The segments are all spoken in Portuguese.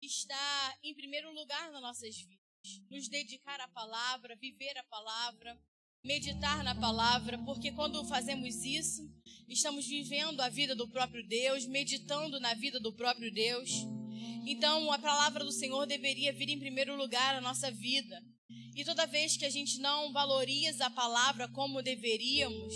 está em primeiro lugar nas nossas vidas. Nos dedicar à palavra, viver a palavra, meditar na palavra, porque quando fazemos isso, estamos vivendo a vida do próprio Deus, meditando na vida do próprio Deus. Então, a palavra do Senhor deveria vir em primeiro lugar na nossa vida. E toda vez que a gente não valoriza a palavra como deveríamos,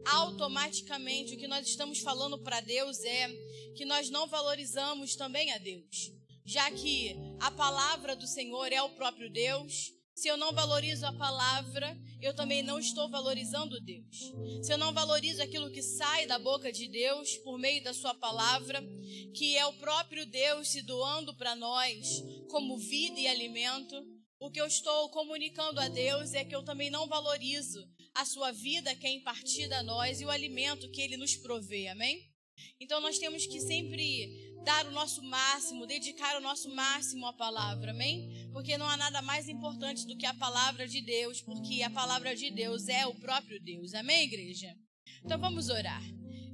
automaticamente o que nós estamos falando para Deus é que nós não valorizamos também a Deus. Já que a palavra do Senhor é o próprio Deus, se eu não valorizo a palavra, eu também não estou valorizando Deus. Se eu não valorizo aquilo que sai da boca de Deus por meio da sua palavra, que é o próprio Deus se doando para nós como vida e alimento, o que eu estou comunicando a Deus é que eu também não valorizo a sua vida que é impartida a nós e o alimento que Ele nos provê, amém? Então nós temos que sempre dar o nosso máximo, dedicar o nosso máximo à palavra, amém? Porque não há nada mais importante do que a palavra de Deus, porque a palavra de Deus é o próprio Deus, amém, igreja? Então vamos orar.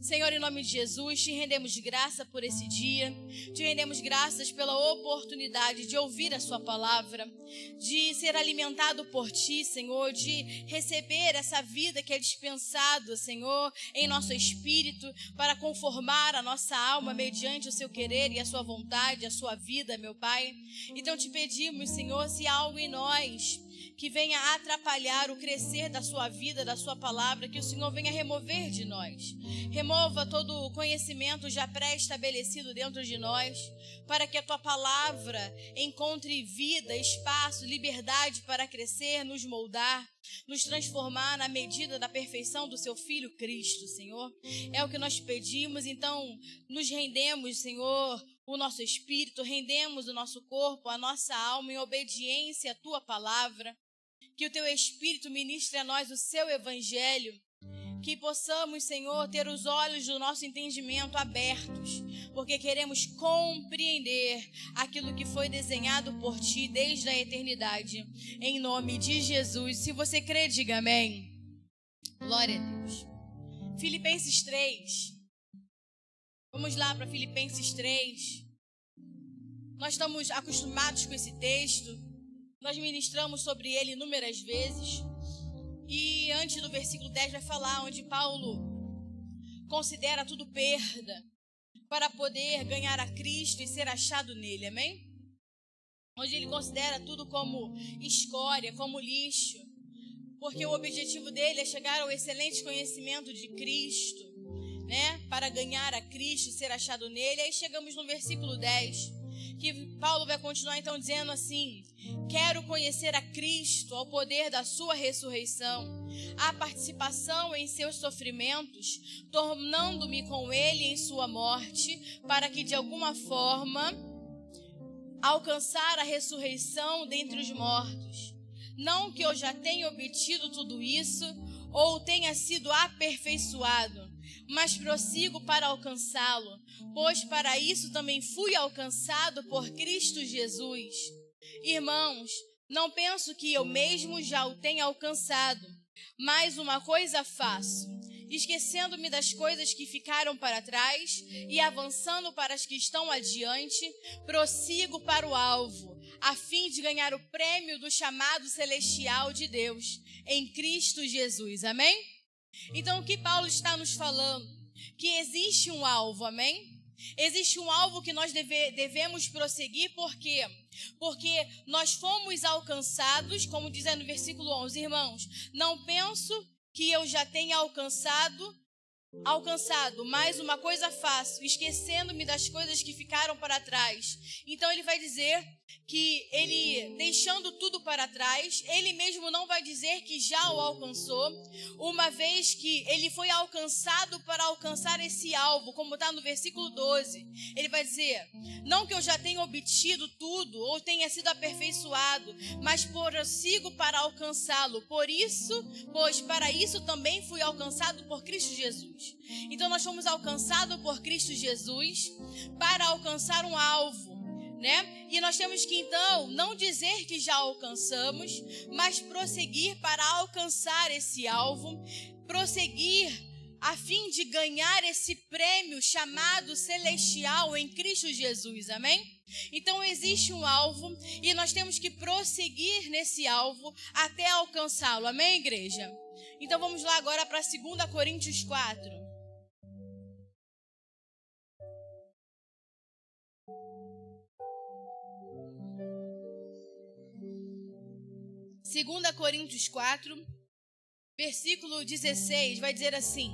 Senhor, em nome de Jesus, te rendemos graça por esse dia, te rendemos graças pela oportunidade de ouvir a sua palavra, de ser alimentado por ti, Senhor, de receber essa vida que é dispensada, Senhor, em nosso espírito, para conformar a nossa alma mediante o seu querer e a sua vontade, a sua vida, meu Pai. Então te pedimos, Senhor, se há algo em nós que venha atrapalhar o crescer da sua vida, da sua palavra, que o Senhor venha remover de nós. Remova todo o conhecimento já pré-estabelecido dentro de nós, para que a tua palavra encontre vida, espaço, liberdade para crescer, nos moldar, nos transformar na medida da perfeição do seu Filho Cristo, Senhor. É o que nós pedimos, então nos rendemos, Senhor, o nosso espírito, rendemos o nosso corpo, a nossa alma em obediência à tua palavra. Que o teu Espírito ministre a nós o seu evangelho, que possamos, Senhor, ter os olhos do nosso entendimento abertos, porque queremos compreender aquilo que foi desenhado por ti desde a eternidade. Em nome de Jesus. Se você crê, diga amém. Glória a Deus. Filipenses 3. Vamos lá para Filipenses 3. Nós estamos acostumados com esse texto. Nós ministramos sobre ele inúmeras vezes. E antes do versículo 10 vai falar onde Paulo considera tudo perda para poder ganhar a Cristo e ser achado nele, amém? Onde ele considera tudo como escória, como lixo, porque o objetivo dele é chegar ao excelente conhecimento de Cristo, né? Para ganhar a Cristo e ser achado nele. Aí chegamos no versículo 10. Que Paulo vai continuar então dizendo assim: quero conhecer a Cristo, ao poder da sua ressurreição, a participação em seus sofrimentos, tornando-me com ele em sua morte, para que de alguma forma alcançar a ressurreição dentre os mortos. Não que eu já tenha obtido tudo isso, ou tenha sido aperfeiçoado, mas prossigo para alcançá-lo, pois para isso também fui alcançado por Cristo Jesus. Irmãos, não penso que eu mesmo já o tenha alcançado, mas uma coisa faço, esquecendo-me das coisas que ficaram para trás e avançando para as que estão adiante, prossigo para o alvo, a fim de ganhar o prêmio do chamado celestial de Deus, em Cristo Jesus. Amém? Então, o que Paulo está nos falando? Que existe um alvo, amém? Existe um alvo que nós devemos prosseguir, por quê? Porque nós fomos alcançados, como diz no versículo 11, irmãos, não penso que eu já tenha alcançado, mas uma coisa faço, esquecendo-me das coisas que ficaram para trás. Então ele vai dizer que ele, deixando tudo para trás, ele mesmo não vai dizer que já o alcançou, uma vez que ele foi alcançado para alcançar esse alvo, como está no versículo 12. Ele vai dizer, não que eu já tenha obtido tudo, ou tenha sido aperfeiçoado, mas prossigo para alcançá-lo. Pois para isso também fui alcançado por Cristo Jesus. Então nós fomos alcançados por Cristo Jesus para alcançar um alvo, né? E nós temos que então não dizer que já alcançamos, mas prosseguir para alcançar esse alvo, prosseguir a fim de ganhar esse prêmio chamado celestial em Cristo Jesus, amém? Então existe um alvo e nós temos que prosseguir nesse alvo até alcançá-lo, amém, igreja? Então vamos lá agora para 2 Coríntios 4. 2 Coríntios 4, versículo 16, vai dizer assim: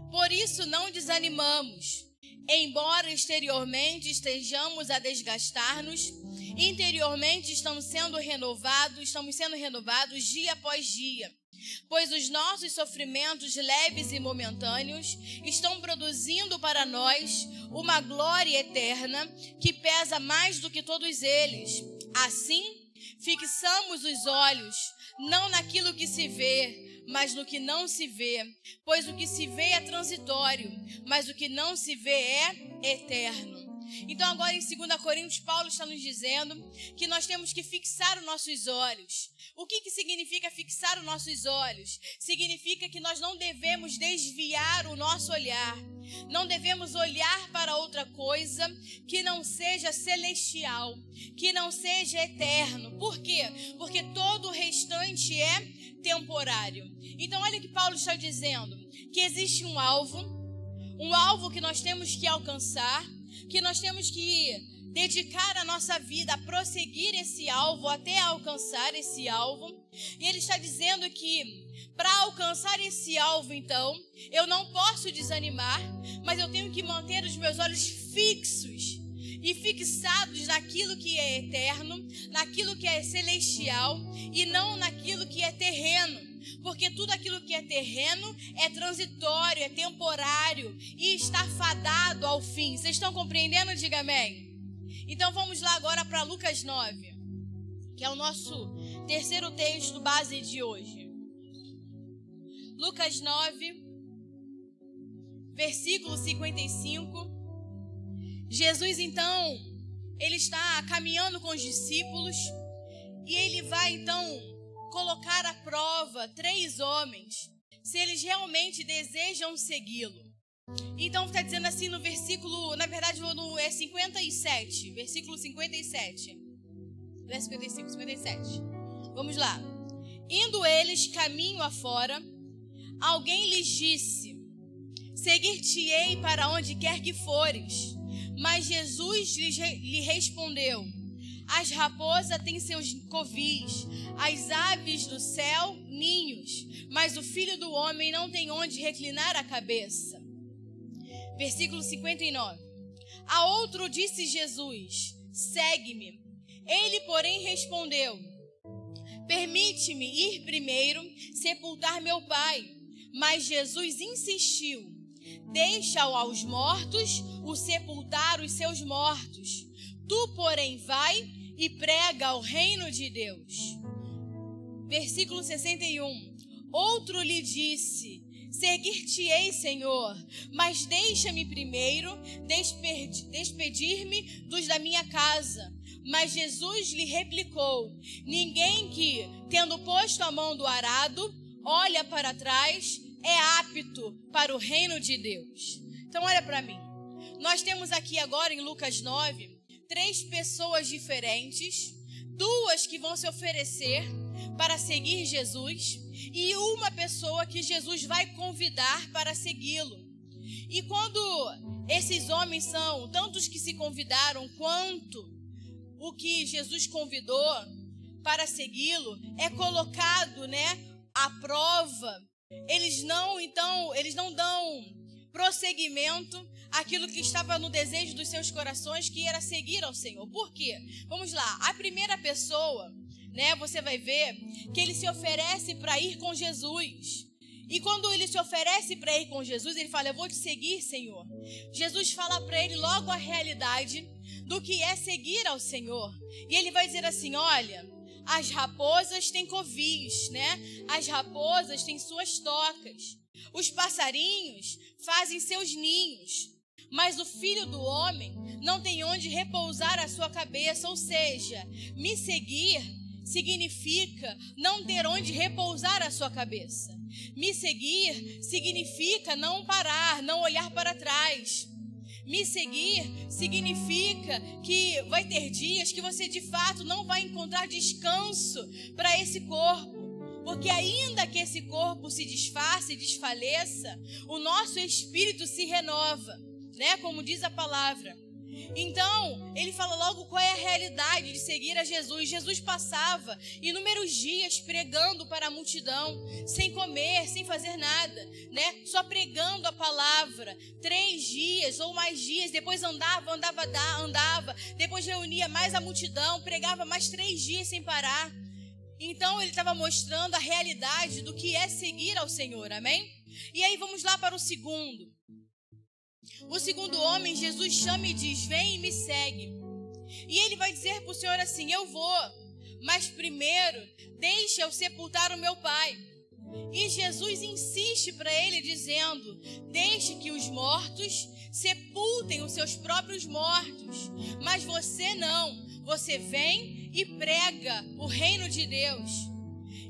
por isso não desanimamos, embora exteriormente estejamos a desgastar-nos, interiormente estamos sendo renovados dia após dia, pois os nossos sofrimentos leves e momentâneos estão produzindo para nós uma glória eterna que pesa mais do que todos eles. Assim, fixamos os olhos não naquilo que se vê, mas no que não se vê, pois o que se vê é transitório, mas o que não se vê é eterno. Então agora em 2 Coríntios, Paulo está nos dizendo que nós temos que fixar os nossos olhos. O que significa fixar os nossos olhos? Significa que nós não devemos desviar o nosso olhar. Não devemos olhar para outra coisa que não seja celestial, que não seja eterno. Por quê? Porque todo o restante é temporário. Então olha o que Paulo está dizendo, que existe um alvo que nós temos que alcançar, que nós temos que dedicar a nossa vida a prosseguir esse alvo, até alcançar esse alvo. E ele está dizendo que para alcançar esse alvo, então, eu não posso desanimar, mas eu tenho que manter os meus olhos fixos e fixados naquilo que é eterno, naquilo que é celestial e não naquilo que é terreno. Porque tudo aquilo que é terreno é transitório, é temporário e está fadado ao fim. Vocês estão compreendendo? Diga amém. Então vamos lá agora para Lucas 9, que é o nosso terceiro texto base de hoje. Lucas 9, versículo 55. Jesus então, ele está caminhando com os discípulos e ele vai então colocar à prova 3 homens, se eles realmente desejam segui-lo. Então está dizendo assim no versículo, na verdade é 57, versículo 57. Não é 55, 57. Vamos lá. Indo eles caminho afora, alguém lhes disse: seguir-te-ei para onde quer que fores. Mas Jesus lhe respondeu: as raposas têm seus covis, as aves do céu ninhos, mas o Filho do Homem não tem onde reclinar a cabeça. Versículo 59. A outro disse Jesus: segue-me. Ele, porém, respondeu: permite-me ir primeiro sepultar meu pai. Mas Jesus insistiu: deixa-o aos mortos o sepultar os seus mortos. Tu, porém, vai e prega o reino de Deus. Versículo 61. Outro lhe disse: seguir-te-ei, Senhor, mas deixa-me primeiro despedir-me dos da minha casa. Mas Jesus lhe replicou: ninguém que, tendo posto a mão do arado, olha para trás, é apto para o reino de Deus. Então olha para mim. Nós temos aqui agora em Lucas 9, 3 pessoas diferentes, 2 que vão se oferecer para seguir Jesus e uma pessoa que Jesus vai convidar para segui-lo. E quando esses homens são tantos que se convidaram quanto o que Jesus convidou para segui-lo, é colocado, à prova. Eles não dão prosseguimento àquilo que estava no desejo dos seus corações, que era seguir ao Senhor. Por quê? Vamos lá. A primeira pessoa, você vai ver que ele se oferece para ir com Jesus. E quando ele se oferece para ir com Jesus, ele fala: eu vou te seguir, Senhor. Jesus fala para ele logo a realidade do que é seguir ao Senhor. E ele vai dizer assim: olha, as raposas têm covis, As raposas têm suas tocas. Os passarinhos fazem seus ninhos. Mas o Filho do Homem não tem onde repousar a sua cabeça. Ou seja, me seguir significa não ter onde repousar a sua cabeça. Me seguir significa não parar, não olhar para trás. Me seguir significa que vai ter dias que você de fato não vai encontrar descanso para esse corpo. Porque ainda que esse corpo se desfaça e desfaleça, o nosso espírito se renova, né? Como diz a palavra. Então, ele fala logo qual é a realidade de seguir a Jesus. Jesus passava inúmeros dias pregando para a multidão, sem comer, sem fazer nada, né? Só pregando a palavra. 3 dias ou mais dias, depois andava, depois reunia mais a multidão, pregava mais 3 dias sem parar. Então, ele estava mostrando a realidade do que é seguir ao Senhor, amém? E aí, vamos lá para o segundo. O segundo homem, Jesus chama e diz, vem e me segue. E ele vai dizer para o Senhor assim, eu vou, mas primeiro, deixa eu sepultar o meu pai. E Jesus insiste para ele dizendo, deixe que os mortos sepultem os seus próprios mortos. Mas você não, você vem e prega o reino de Deus.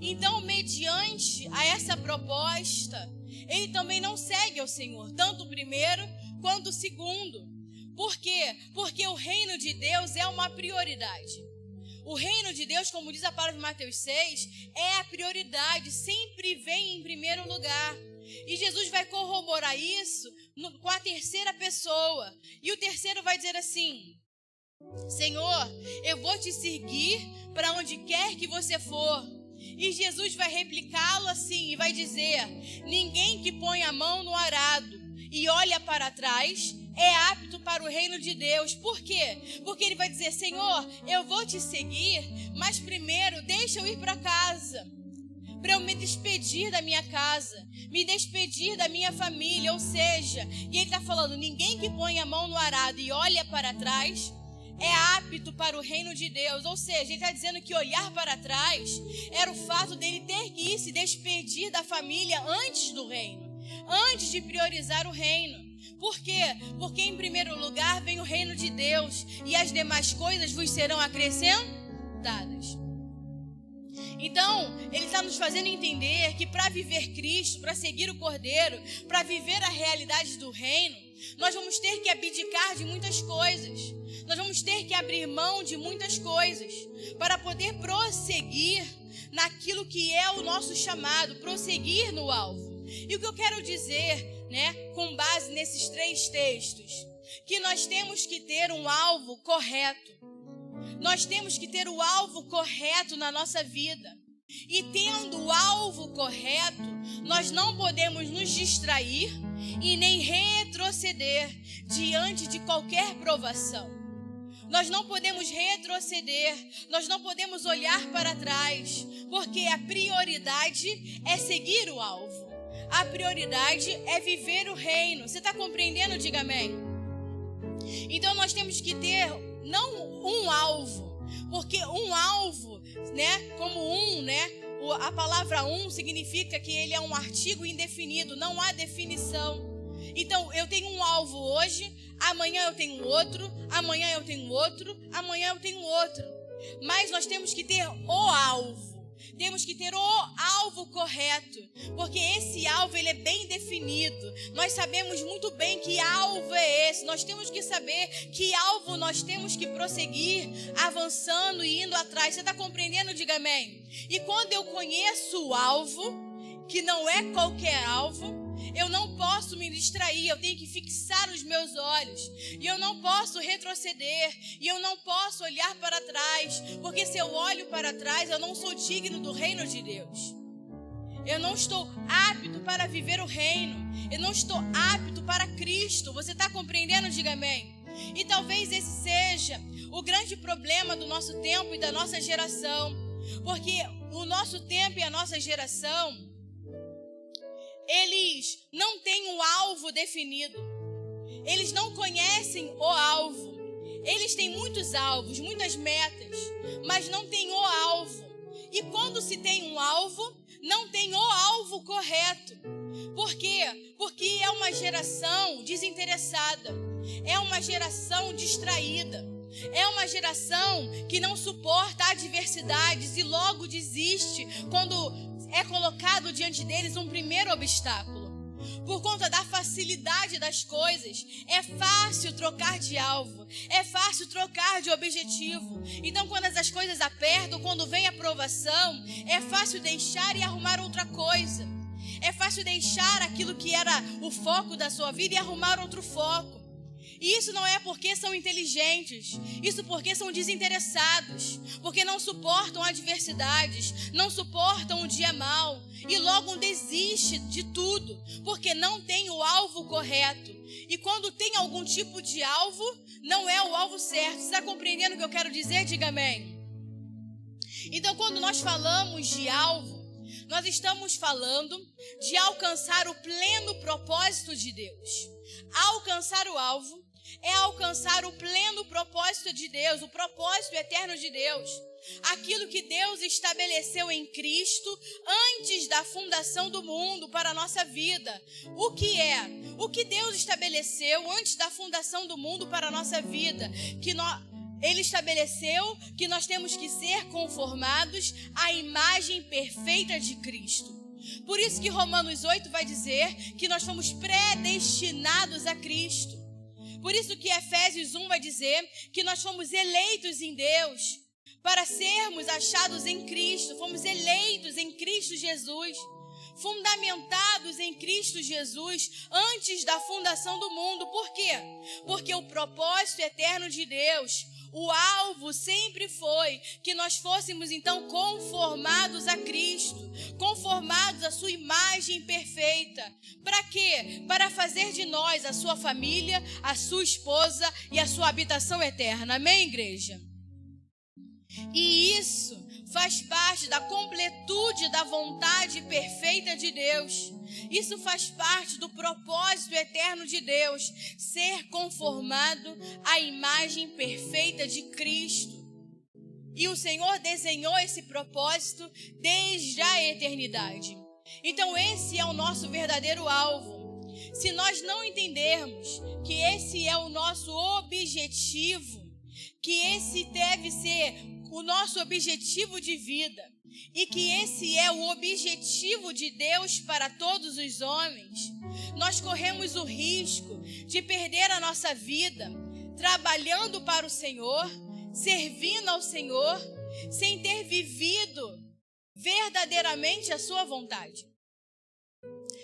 Então, mediante a essa proposta, ele também não segue ao Senhor, tanto o primeiro quanto o segundo. Por quê? Porque o reino de Deus é uma prioridade. O reino de Deus, como diz a palavra de Mateus 6, é a prioridade, sempre vem em primeiro lugar. E Jesus vai corroborar isso com a terceira pessoa. E o terceiro vai dizer assim, Senhor, eu vou te seguir para onde quer que você for. E Jesus vai replicá-lo assim e vai dizer, ninguém que põe a mão no arado e olha para trás é apto para o reino de Deus. Por quê? Porque ele vai dizer, Senhor, eu vou te seguir, mas primeiro deixa eu ir para casa, para eu me despedir da minha casa, me despedir da minha família, ou seja, e ele está falando, ninguém que põe a mão no arado e olha para trás é apto para o reino de Deus. Ou seja, ele está dizendo que olhar para trás era o fato dele ter que ir se despedir da família antes do reino, antes de priorizar o reino. Por quê? Porque em primeiro lugar vem o reino de Deus e as demais coisas vos serão acrescentadas. Então, ele está nos fazendo entender que para viver Cristo, para seguir o Cordeiro, para viver a realidade do reino, nós vamos ter que abdicar de muitas coisas. Nós vamos ter que abrir mão de muitas coisas para poder prosseguir naquilo que é o nosso chamado, prosseguir no alvo. E o que eu quero dizer, né, com base nesses 3 textos, que nós temos que ter um alvo correto. Nós temos que ter o alvo correto na nossa vida. E tendo o alvo correto, nós não podemos nos distrair e nem retroceder diante de qualquer provação. Nós não podemos retroceder, nós não podemos olhar para trás, porque a prioridade é seguir o alvo. A prioridade é viver o reino. Você está compreendendo? Diga amém. Então nós temos que ter não um alvo, porque um alvo, né, como né, a palavra significa que ele é um artigo indefinido, não há definição. Então eu tenho um alvo hoje, amanhã eu tenho outro, amanhã eu tenho outro, amanhã eu tenho outro. Mas nós temos que ter o alvo. Temos que ter o alvo correto, porque esse alvo ele é bem definido. Nós sabemos muito bem que alvo é esse. Nós temos que saber que alvo nós temos que prosseguir, avançando e indo atrás. Você está compreendendo? Diga amém. E quando eu conheço o alvo, que não é qualquer alvo, eu não posso me distrair, eu tenho que fixar os meus olhos. E eu não posso retroceder, e eu não posso olhar para trás, porque se eu olho para trás, eu não sou digno do reino de Deus. Eu não estou apto para viver o reino. Eu não estou apto para Cristo. Você está compreendendo? Diga amém. E talvez esse seja o grande problema do nosso tempo e da nossa geração. Porque o nosso tempo e a nossa geração, eles não têm um alvo definido. Eles não conhecem o alvo. Eles têm muitos alvos, muitas metas, mas não têm o alvo. E quando se tem um alvo, não tem o alvo correto. Por quê? Porque é uma geração desinteressada. É uma geração distraída. É uma geração que não suporta adversidades e logo desiste quando é colocado diante deles um primeiro obstáculo. Por conta da facilidade das coisas, é fácil trocar de alvo, é fácil trocar de objetivo. Então, quando as coisas apertam, quando vem a provação, é fácil deixar e arrumar outra coisa. É fácil deixar aquilo que era o foco da sua vida e arrumar outro foco. E isso não é porque são inteligentes, isso porque são desinteressados, porque não suportam adversidades, não suportam o dia mau e logo desiste de tudo, porque não tem o alvo correto. E quando tem algum tipo de alvo, não é o alvo certo. Você está compreendendo o que eu quero dizer? Diga amém. Então, quando nós falamos de alvo, nós estamos falando de alcançar o pleno propósito de Deus. Alcançar o alvo é alcançar o pleno propósito de Deus, o propósito eterno de Deus. Aquilo que Deus estabeleceu em Cristo antes da fundação do mundo para a nossa vida. O que é? O que Deus estabeleceu antes da fundação do mundo para a nossa vida? Ele estabeleceu que nós temos que ser conformados à imagem perfeita de Cristo. Por isso que Romanos 8 vai dizer que nós fomos predestinados a Cristo. Por isso que Efésios 1 vai dizer que nós fomos eleitos em Deus para sermos achados em Cristo. Fomos eleitos em Cristo Jesus, fundamentados em Cristo Jesus antes da fundação do mundo. Por quê? Porque o propósito eterno de Deus, o alvo sempre foi que nós fôssemos então conformados a Cristo, conformados à sua imagem perfeita. Para quê? Para fazer de nós a sua família, a sua esposa e a sua habitação eterna. Amém, igreja? E isso faz parte da completude da vontade perfeita de Deus. Isso faz parte do propósito eterno de Deus, ser conformado à imagem perfeita de Cristo. E o Senhor desenhou esse propósito desde a eternidade. Então esse é o nosso verdadeiro alvo. Se nós não entendermos que esse é o nosso objetivo, que esse deve ser o nosso objetivo de vida e que esse é o objetivo de Deus para todos os homens, nós corremos o risco de perder a nossa vida trabalhando para o Senhor, servindo ao Senhor, sem ter vivido verdadeiramente a sua vontade.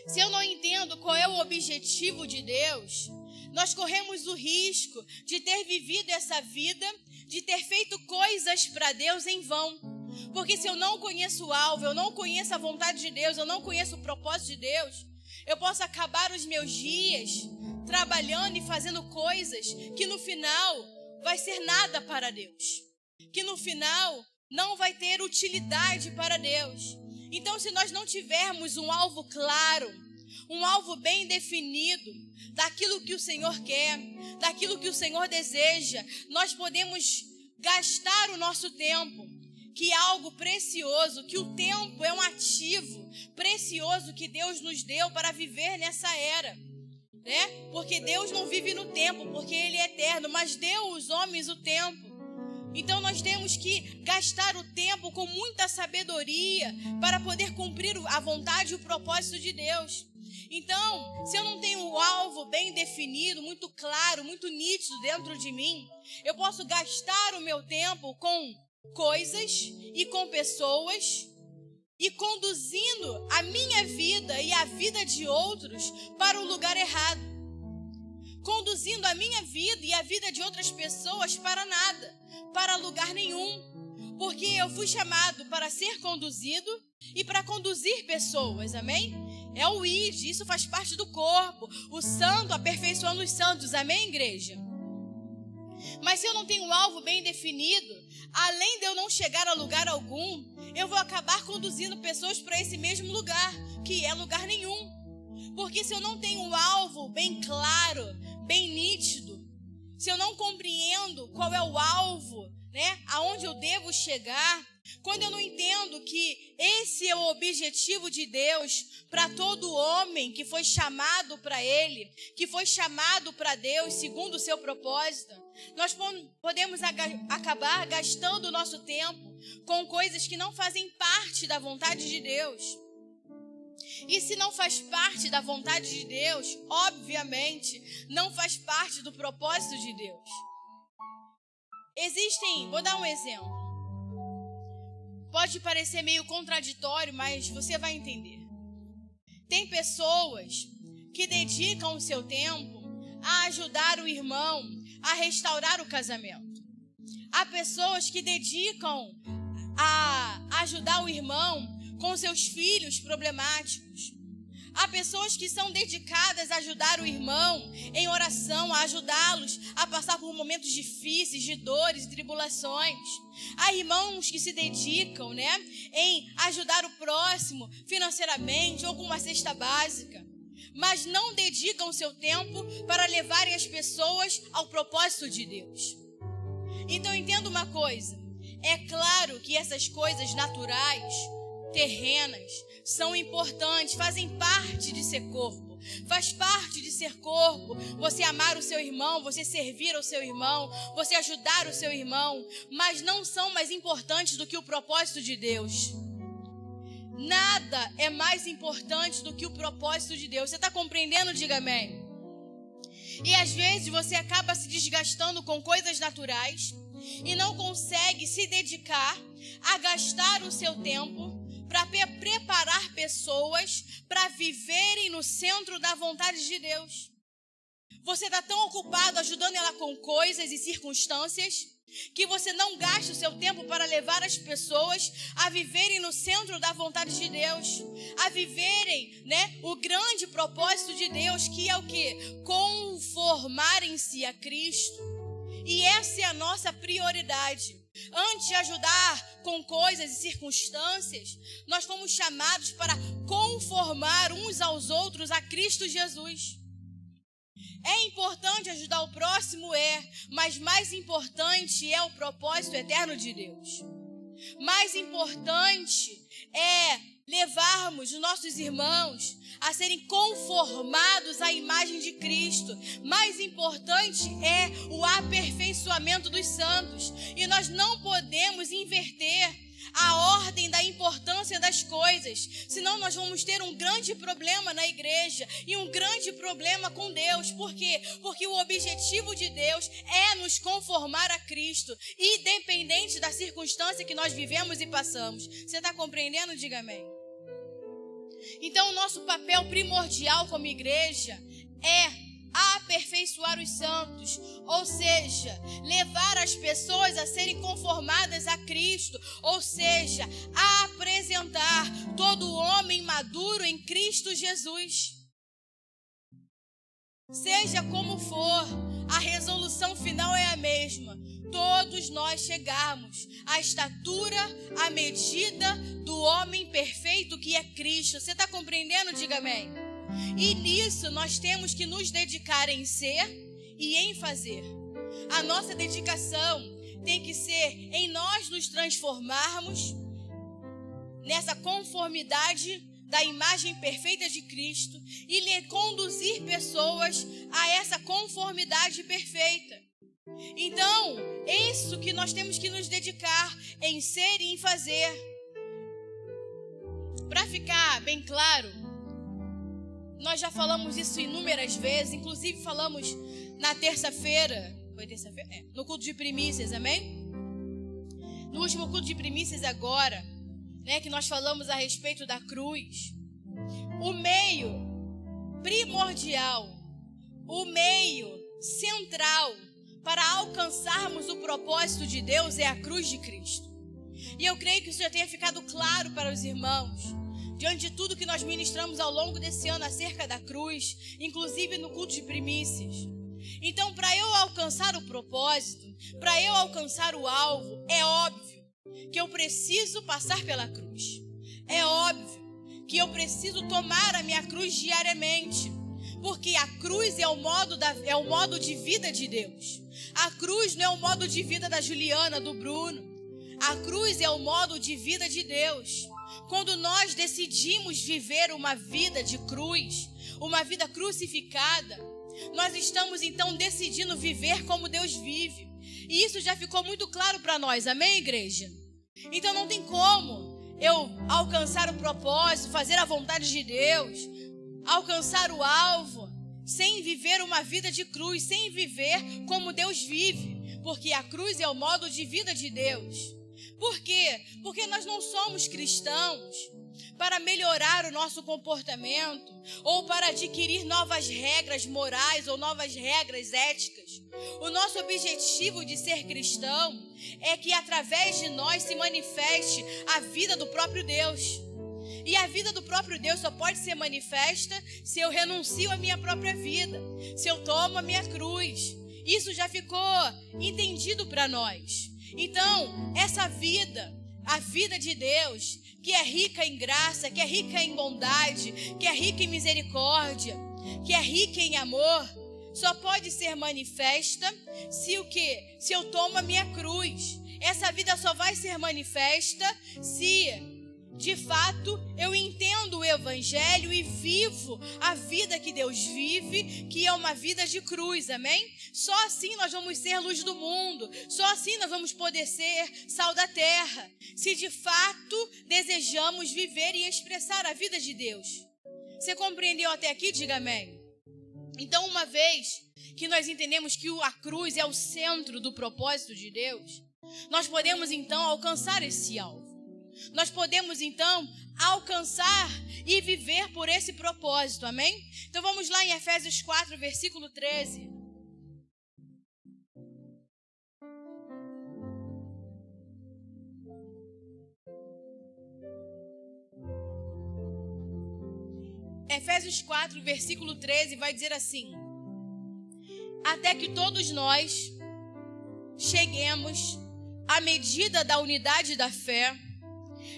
Se eu não entendo qual é o objetivo de Deus, nós corremos o risco de ter vivido essa vida, de ter feito coisas para Deus em vão. Porque se eu não conheço o alvo, eu não conheço a vontade de Deus, eu não conheço o propósito de Deus, eu posso acabar os meus dias trabalhando e fazendo coisas que no final vai ser nada para Deus, que no final não vai ter utilidade para Deus. Então, se nós não tivermos um alvo claro, um alvo bem definido daquilo que o Senhor quer, daquilo que o Senhor deseja, nós podemos gastar o nosso tempo, que é algo precioso, que o tempo é um ativo precioso que Deus nos deu para viver nessa era, né? Porque Deus não vive no tempo, porque Ele é eterno, mas deu aos homens o tempo. Então nós temos que gastar o tempo com muita sabedoria para poder cumprir a vontade e o propósito de Deus. Então, se eu não tenho um alvo bem definido, muito claro, muito nítido dentro de mim, eu posso gastar o meu tempo com coisas e com pessoas e conduzindo a minha vida e a vida de outros para o lugar errado. Conduzindo a minha vida e a vida de outras pessoas para nada, para lugar nenhum. Porque eu fui chamado para ser conduzido e para conduzir pessoas, amém? É o ID, isso faz parte do corpo. O santo aperfeiçoando os santos, amém, igreja? Mas se eu não tenho um alvo bem definido, além de eu não chegar a lugar algum, eu vou acabar conduzindo pessoas para esse mesmo lugar, que é lugar nenhum. Porque se eu não tenho um alvo bem claro, bem nítido, se eu não compreendo qual é o alvo, né, aonde eu devo chegar, quando eu não entendo que esse é o objetivo de Deus para todo homem que foi chamado para Ele, que foi chamado para Deus segundo o seu propósito, nós podemos acabar gastando o nosso tempo com coisas que não fazem parte da vontade de Deus. E se não faz parte da vontade de Deus, obviamente, não faz parte do propósito de Deus. Vou dar um exemplo. Pode parecer meio contraditório, mas você vai entender. Tem pessoas que dedicam o seu tempo a ajudar o irmão a restaurar o casamento. Há pessoas que dedicam a ajudar o irmão com seus filhos problemáticos. Há pessoas que são dedicadas a ajudar o irmão em oração, a ajudá-los a passar por momentos difíceis, de dores e tribulações. Há irmãos que se dedicam, em ajudar o próximo financeiramente ou com uma cesta básica, mas não dedicam o seu tempo para levarem as pessoas ao propósito de Deus. Então entenda uma coisa, é claro que essas coisas naturais, terrenas, são importantes, fazem parte de ser corpo. Faz parte de ser corpo você amar o seu irmão, você servir ao seu irmão, você ajudar o seu irmão, mas não são mais importantes do que o propósito de Deus. Nada é mais importante do que o propósito de Deus. Você está compreendendo? Diga amém. E às vezes você acaba se desgastando com coisas naturais e não consegue se dedicar a gastar o seu tempo para preparar pessoas para viverem no centro da vontade de Deus. Você está tão ocupado ajudando ela com coisas e circunstâncias que você não gasta o seu tempo para levar as pessoas a viverem no centro da vontade de Deus, a viverem, o grande propósito de Deus, que é o quê? Conformarem-se a Cristo. E essa é a nossa prioridade. Antes de ajudar com coisas e circunstâncias, nós fomos chamados para conformar uns aos outros a Cristo Jesus. É importante ajudar o próximo, mas mais importante é o propósito eterno de Deus. Mais importante é levarmos os nossos irmãos a serem conformados à imagem de Cristo. Mais importante é o aperfeiçoamento dos santos. E nós não podemos inverter a ordem da importância das coisas, senão nós vamos ter um grande problema na igreja e um grande problema com Deus. Por quê? Porque o objetivo de Deus é nos conformar a Cristo, independente da circunstância que nós vivemos e passamos. Você está compreendendo? Diga amém. Então, o nosso papel primordial como igreja é aperfeiçoar os santos, ou seja, levar as pessoas a serem conformadas a Cristo, ou seja, apresentar todo homem maduro em Cristo Jesus. Seja como for, a resolução final é a mesma. Todos nós chegarmos à estatura, à medida do homem perfeito que é Cristo. Você está compreendendo? Diga amém. E nisso nós temos que nos dedicar em ser e em fazer. A nossa dedicação tem que ser em nós nos transformarmos nessa conformidade da imagem perfeita de Cristo e lhe conduzir pessoas a essa conformidade perfeita. Então, é isso que nós temos que nos dedicar em ser e em fazer. Para ficar bem claro, nós já falamos isso inúmeras vezes, inclusive falamos na terça-feira, no culto de primícias, amém? No último culto de primícias agora, que nós falamos a respeito da cruz. O meio primordial, o meio central para alcançarmos o propósito de Deus é a cruz de Cristo. E eu creio que isso já tenha ficado claro para os irmãos, diante de tudo que nós ministramos ao longo desse ano acerca da cruz, inclusive no culto de primícias. Então, para eu alcançar o propósito, para eu alcançar o alvo, é óbvio que eu preciso passar pela cruz. É óbvio que eu preciso tomar a minha cruz diariamente, porque a cruz é o modo de vida de Deus. A cruz não é o modo de vida da Juliana, do Bruno. A cruz é o modo de vida de Deus. Quando nós decidimos viver uma vida de cruz, uma vida crucificada, nós estamos então decidindo viver como Deus vive. E isso já ficou muito claro para nós, amém, igreja? Então não tem como eu alcançar o propósito, fazer a vontade de Deus, alcançar o alvo, sem viver uma vida de cruz, sem viver como Deus vive. Porque a cruz é o modo de vida de Deus. Por quê? Porque nós não somos cristãos para melhorar o nosso comportamento ou para adquirir novas regras morais ou novas regras éticas. O nosso objetivo de ser cristão é que através de nós se manifeste a vida do próprio Deus. E a vida do próprio Deus só pode ser manifesta se eu renuncio à minha própria vida, se eu tomo a minha cruz. Isso já ficou entendido para nós. Então, essa vida, a vida de Deus, que é rica em graça, que é rica em bondade, que é rica em misericórdia, que é rica em amor, só pode ser manifesta se o quê? Se eu tomo a minha cruz. Essa vida só vai ser manifesta se, de fato, eu entendo o Evangelho e vivo a vida que Deus vive, que é uma vida de cruz, amém? Só assim nós vamos ser luz do mundo, só assim nós vamos poder ser sal da terra, se de fato desejamos viver e expressar a vida de Deus. Você compreendeu até aqui? Diga amém. Então, uma vez que nós entendemos que a cruz é o centro do propósito de Deus, nós podemos então alcançar esse alvo. Nós podemos então alcançar e viver por esse propósito, amém? Então vamos lá em Efésios 4, versículo 13. Efésios 4, versículo 13 vai dizer assim: até que todos nós cheguemos à medida da unidade da fé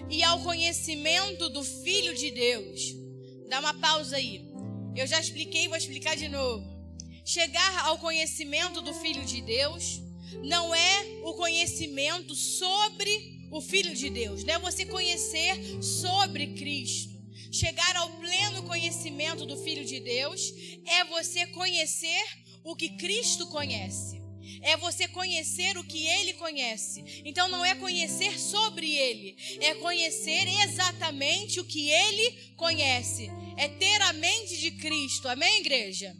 e ao conhecimento do Filho de Deus. Dá uma pausa aí. Eu já expliquei, vou explicar de novo. Chegar ao conhecimento do Filho de Deus não é o conhecimento sobre o Filho de Deus, não é você conhecer sobre Cristo. Chegar ao pleno conhecimento do Filho de Deus é você conhecer o que Cristo conhece. É você conhecer o que Ele conhece. Então não é conhecer sobre Ele, é conhecer exatamente o que Ele conhece. É ter a mente de Cristo, amém, igreja?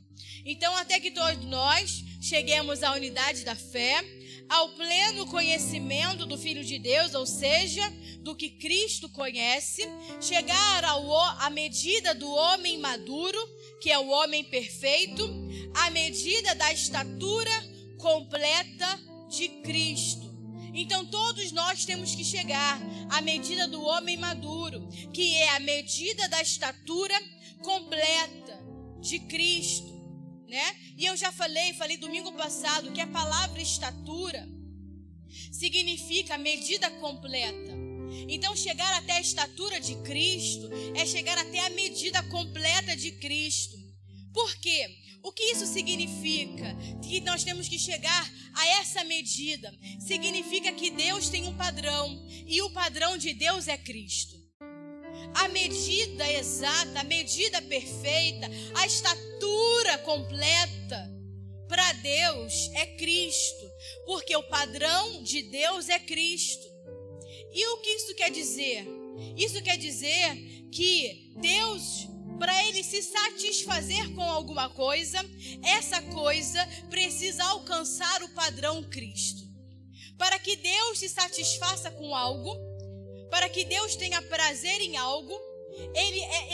Então até que todos nós cheguemos à unidade da fé, ao pleno conhecimento do Filho de Deus, ou seja, do que Cristo conhece, chegar à medida do homem maduro, que é o homem perfeito, à medida da estatura completa de Cristo. Então todos nós temos que chegar à medida do homem maduro, que é a medida da estatura completa de Cristo, né? E eu já falei domingo passado que a palavra estatura significa medida completa. Então chegar até a estatura de Cristo é chegar até a medida completa de Cristo. Por quê? O que isso significa? Que nós temos que chegar a essa medida. Significa que Deus tem um padrão, e o padrão de Deus é Cristo. A medida exata, a medida perfeita, a estatura completa para Deus é Cristo, porque o padrão de Deus é Cristo. E o que isso quer dizer? Isso quer dizer que Deus, para Ele se satisfazer com alguma coisa, essa coisa precisa alcançar o padrão Cristo. Para que Deus se satisfaça com algo, para que Deus tenha prazer em algo,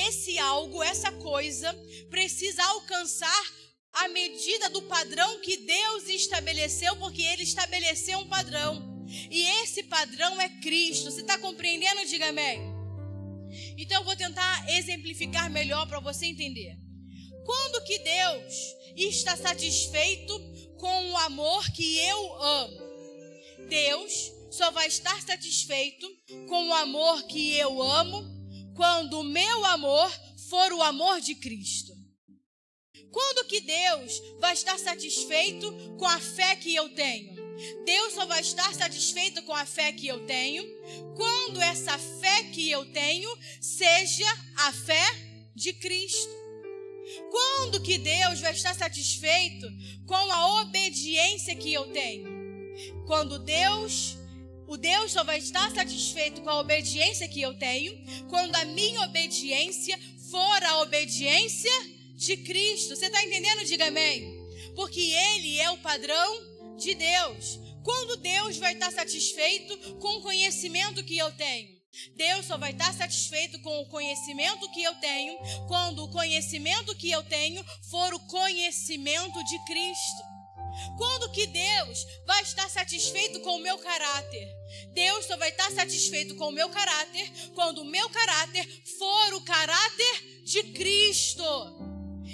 esse algo, essa coisa, precisa alcançar a medida do padrão que Deus estabeleceu, porque Ele estabeleceu um padrão. E esse padrão é Cristo. Você está compreendendo? Diga amém. Então eu vou tentar exemplificar melhor para você entender. Quando que Deus está satisfeito com o amor que eu amo? Deus só vai estar satisfeito com o amor que eu amo quando o meu amor for o amor de Cristo. Quando que Deus vai estar satisfeito com a fé que eu tenho? Deus só vai estar satisfeito com a fé que eu tenho quando essa fé que eu tenho seja a fé de Cristo. Quando que Deus vai estar satisfeito com a obediência que eu tenho? Quando o Deus só vai estar satisfeito com a obediência que eu tenho quando a minha obediência for a obediência de Cristo. Você está entendendo? Diga amém. Porque Ele é o padrão de Deus. Quando Deus vai estar satisfeito com o conhecimento que eu tenho? Deus só vai estar satisfeito com o conhecimento que eu tenho quando o conhecimento que eu tenho for o conhecimento de Cristo. Quando que Deus vai estar satisfeito com o meu caráter? Deus só vai estar satisfeito com o meu caráter quando o meu caráter for o caráter de Cristo.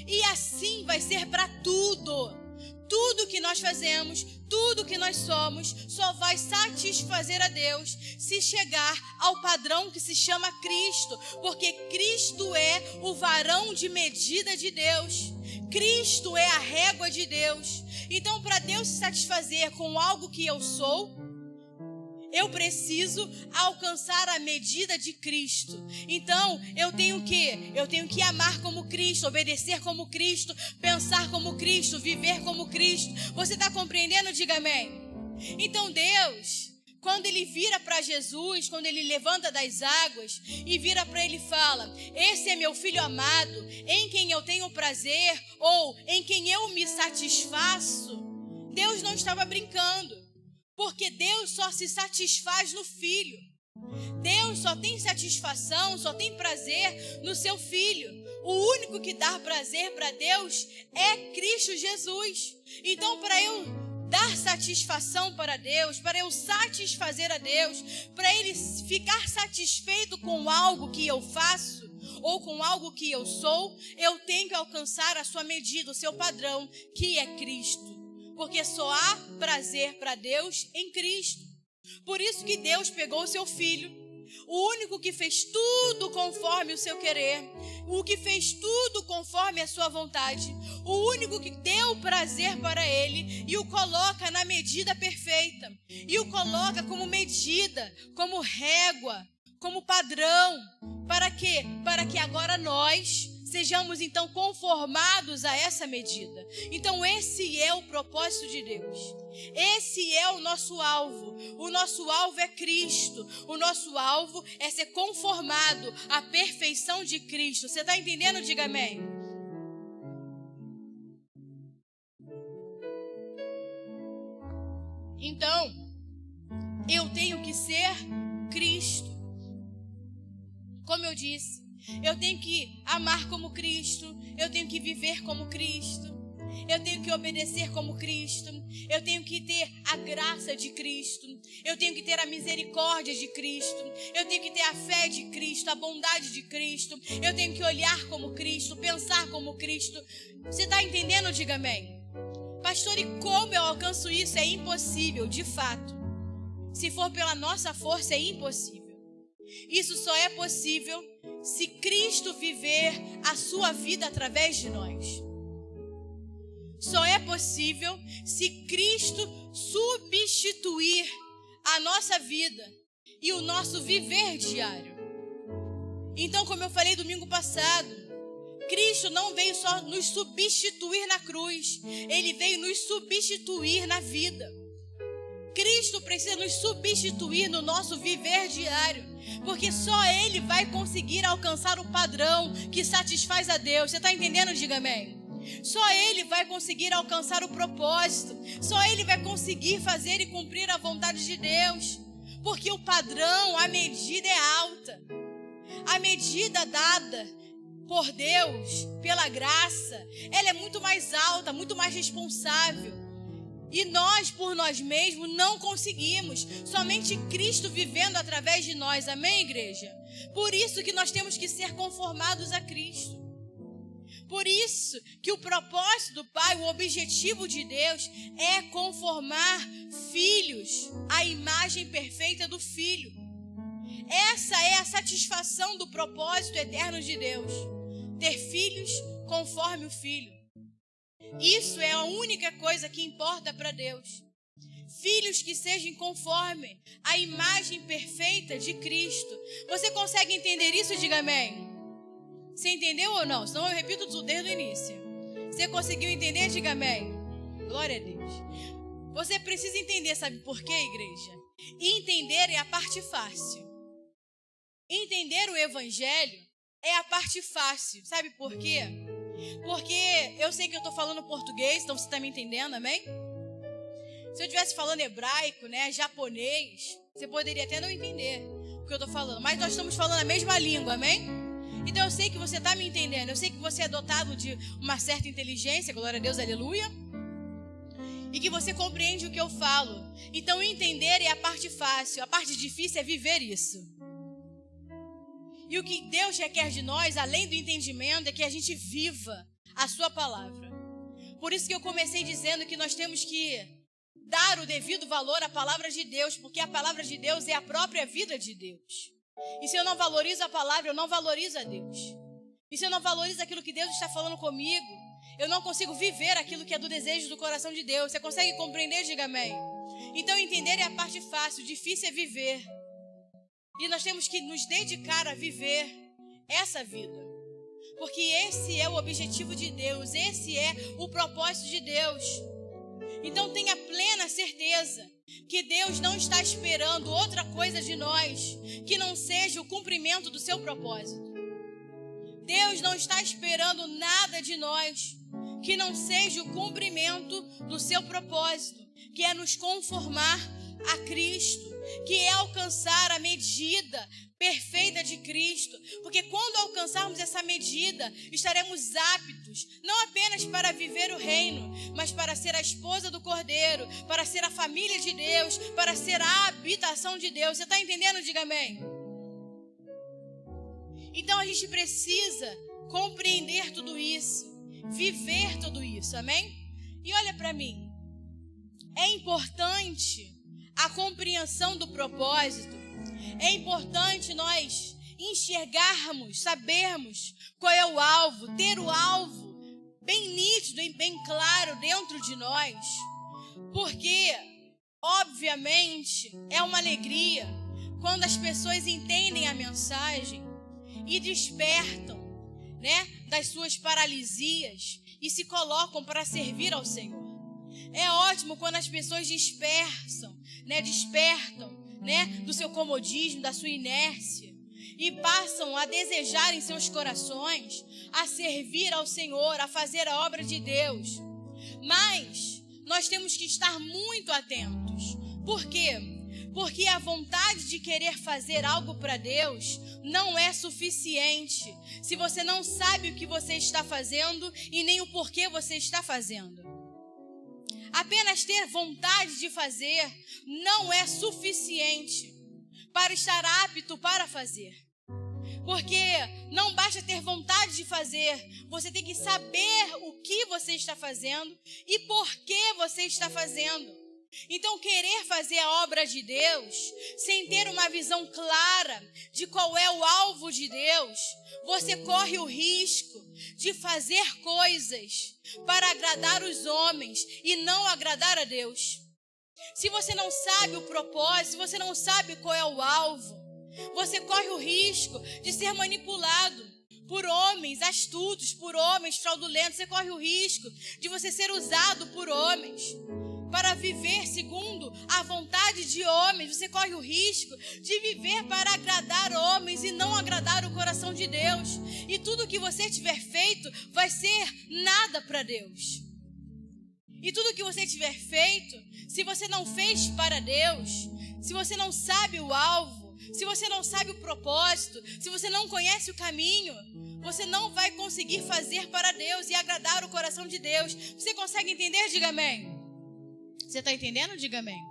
E assim vai ser para tudo. Tudo que nós fazemos, tudo que nós somos, só vai satisfazer a Deus se chegar ao padrão que se chama Cristo. Porque Cristo é o varão de medida de Deus. Cristo é a régua de Deus. Então, para Deus se satisfazer com algo que eu sou, eu preciso alcançar a medida de Cristo. Então, eu tenho que amar como Cristo, obedecer como Cristo, pensar como Cristo, viver como Cristo. Você está compreendendo? Diga amém. Então, Deus, quando Ele vira para Jesus, quando Ele levanta das águas e vira para Ele e fala: esse é meu filho amado, em quem eu tenho prazer, ou em quem eu me satisfaço, Deus não estava brincando. Porque Deus só se satisfaz no Filho. Deus só tem satisfação, só tem prazer no seu Filho. O único que dá prazer para Deus é Cristo Jesus. Então, para eu dar satisfação para Deus, para eu satisfazer a Deus, para Ele ficar satisfeito com algo que eu faço ou com algo que eu sou, eu tenho que alcançar a sua medida, o seu padrão, que é Cristo. Porque só há prazer para Deus em Cristo. Por isso que Deus pegou o seu Filho, o único que fez tudo conforme o seu querer, o que fez tudo conforme a sua vontade, o único que deu prazer para Ele e o coloca na medida perfeita. E o coloca como medida, como régua, como padrão. Para quê? Para que agora nós sejamos então conformados a essa medida. Então esse é o propósito de Deus. Esse é o nosso alvo. O nosso alvo é Cristo. O nosso alvo é ser conformado à perfeição de Cristo. Você está entendendo? Diga amém. Então, eu tenho que ser Cristo. Como eu disse, eu tenho que amar como Cristo, eu tenho que viver como Cristo, eu tenho que obedecer como Cristo, eu tenho que ter a graça de Cristo, eu tenho que ter a misericórdia de Cristo, eu tenho que ter a fé de Cristo, a bondade de Cristo, eu tenho que olhar como Cristo, pensar como Cristo. Você está entendendo? Diga amém. Pastor, e como eu alcanço isso? É impossível, de fato. Se for pela nossa força, é impossível. Isso só é possível se Cristo viver a sua vida através de nós. Só é possível se Cristo substituir a nossa vida e o nosso viver diário. Então, como eu falei domingo passado, Cristo não veio só nos substituir na cruz, Ele veio nos substituir na vida. Cristo precisa nos substituir no nosso viver diário, porque só Ele vai conseguir alcançar o padrão que satisfaz a Deus. Você está entendendo? Diga amém. Só Ele vai conseguir alcançar o propósito, só Ele vai conseguir fazer e cumprir a vontade de Deus, porque o padrão, a medida é alta. A medida dada por Deus, pela graça, ela é muito mais alta, muito mais responsável. E nós, por nós mesmos, não conseguimos. Somente Cristo vivendo através de nós. Amém, igreja? Por isso que nós temos que ser conformados a Cristo. Por isso que o propósito do Pai, o objetivo de Deus é conformar filhos à imagem perfeita do Filho. Essa é a satisfação do propósito eterno de Deus. Ter filhos conforme o Filho. Isso é a única coisa que importa para Deus. filhos que sejam conforme a imagem perfeita de Cristo. Você consegue entender isso? Diga amém. Você entendeu ou não? Senão eu repito tudo desde o início. Você conseguiu entender? Diga amém. Glória a Deus. Você precisa entender, sabe por quê, igreja? Entender é a parte fácil. Entender o evangelho é a parte fácil. Sabe por quê? Porque eu sei que eu estou falando português, então você está me entendendo, amém? Se eu estivesse falando hebraico, né, japonês, você poderia até não entender o que eu estou falando. Mas nós estamos falando a mesma língua, amém? Então eu sei que você está me entendendo. Eu sei que você é dotado de uma certa inteligência, glória a Deus, aleluia. E que você compreende o que eu falo. Então entender é a parte fácil. A parte difícil é viver isso. E o que Deus requer de nós, além do entendimento, é que a gente viva a sua palavra. Por isso que eu comecei dizendo que nós temos que dar o devido valor à palavra de Deus, porque a palavra de Deus é a própria vida de Deus. E se eu não valorizo a palavra, eu não valorizo a Deus. E se eu não valorizo aquilo que Deus está falando comigo, eu não consigo viver aquilo que é do desejo do coração de Deus. Você consegue compreender? Diga amém. Então entender é a parte fácil, difícil é viver. E nós temos que nos dedicar a viver essa vida. Porque esse é o objetivo de Deus, esse é o propósito de Deus. Então tenha plena certeza que Deus não está esperando outra coisa de nós que não seja o cumprimento do seu propósito. Deus não está esperando nada de nós que não seja o cumprimento do seu propósito, que é nos conformar a Cristo, que é alcançar a medida perfeita de Cristo, porque quando alcançarmos essa medida, estaremos aptos, não apenas para viver o reino, mas para ser a esposa do Cordeiro, para ser a família de Deus, para ser a habitação de Deus. Você está entendendo? Diga amém. Então a gente precisa compreender tudo isso, viver tudo isso, amém? E olha para mim, é importante a compreensão do propósito. É importante nós enxergarmos, sabermos qual é o alvo, ter o alvo bem nítido e bem claro dentro de nós. Porque, obviamente, é uma alegria quando as pessoas entendem a mensagem e despertam, né, das suas paralisias e se colocam para servir ao Senhor. É ótimo quando as pessoas despertam, né, do seu comodismo, da sua inércia e passam a desejar em seus corações a servir ao Senhor, a fazer a obra de Deus. Mas nós temos que estar muito atentos. Por quê? Porque a vontade de querer fazer algo para Deus não é suficiente se você não sabe o que você está fazendo e nem o porquê você está fazendo. Apenas ter vontade de fazer não é suficiente para estar apto para fazer. Porque não basta ter vontade de fazer, você tem que saber o que você está fazendo e por que você está fazendo. Então, querer fazer a obra de Deus sem ter uma visão clara de qual é o alvo de Deus, você corre o risco de fazer coisas para agradar os homens e não agradar a Deus. Se você não sabe o propósito, se você não sabe qual é o alvo, você corre o risco de ser manipulado por homens astutos, por homens fraudulentos. Você corre o risco de você ser usado por homens para viver segundo a vontade de homens. Você corre o risco de viver para agradar homens e não agradar o coração de Deus. E tudo que você tiver feito vai ser nada para Deus. E tudo que você tiver feito, se você não fez para Deus, se você não sabe o alvo, se você não sabe o propósito, se você não conhece o caminho, você não vai conseguir fazer para Deus e agradar o coração de Deus. Você consegue entender? Diga amém. Você está entendendo? Diga amém.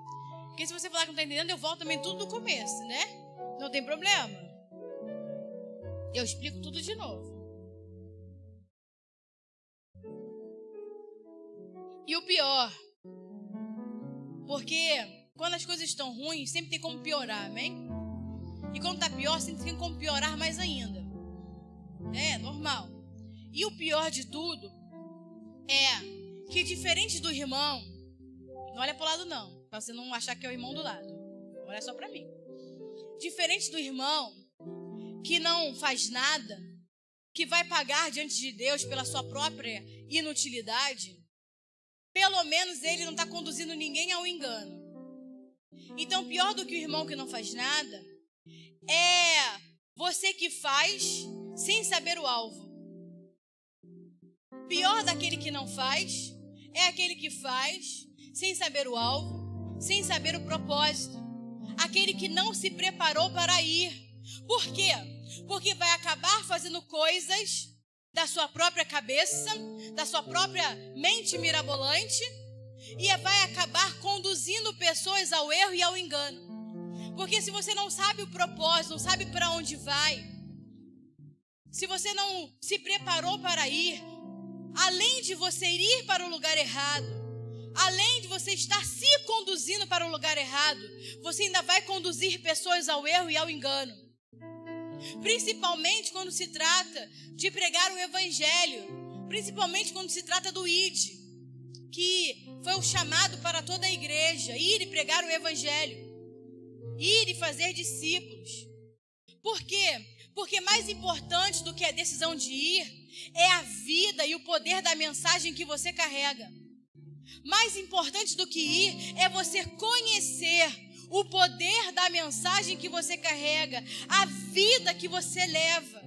Porque se você falar que não está entendendo, eu volto também tudo do começo, né? Não tem problema. Eu explico tudo de novo. E o pior, porque quando as coisas estão ruins, sempre tem como piorar, amém? E quando está pior, sempre tem como piorar mais ainda. É normal. E o pior de tudo é que, diferente do irmão, não olha para o lado não. Para você não achar que é o irmão do lado. Olha só para mim. Diferente do irmão que não faz nada, que vai pagar diante de Deus pela sua própria inutilidade, pelo menos ele não está conduzindo ninguém ao engano. Então, pior do que o irmão que não faz nada é você que faz sem saber o alvo. Pior daquele que não faz é aquele que faz sem saber o alvo, sem saber o propósito. Aquele que não se preparou para ir. Por quê? Porque vai acabar fazendo coisas da sua própria cabeça, da sua própria mente mirabolante, e vai acabar conduzindo pessoas ao erro e ao engano. Porque se você não sabe o propósito, não sabe para onde vai, se você não se preparou para ir, além de você ir para o lugar errado, além de você estar se conduzindo para o lugar errado, você ainda vai conduzir pessoas ao erro e ao engano. Principalmente quando se trata de pregar o evangelho, principalmente quando se trata do ID, que foi o chamado para toda a igreja, ir e pregar o evangelho, ir e fazer discípulos. Por quê? Porque mais importante do que a decisão de ir é a vida e o poder da mensagem que você carrega. Mais importante do que ir é você conhecer o poder da mensagem que você carrega, a vida que você leva,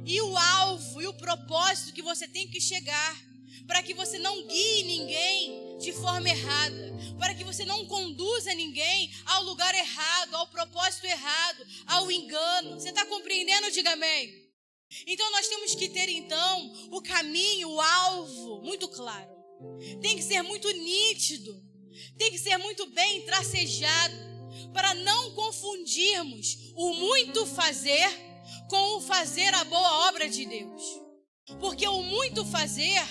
e o alvo e o propósito que você tem que chegar, para que você não guie ninguém de forma errada, para que você não conduza ninguém ao lugar errado, ao propósito errado, ao engano. Você está compreendendo? Diga amém. Então nós temos que ter então o caminho, o alvo muito claro. Tem que ser muito nítido, tem que ser muito bem tracejado, para não confundirmos o muito fazer com o fazer a boa obra de Deus. Porque o muito fazer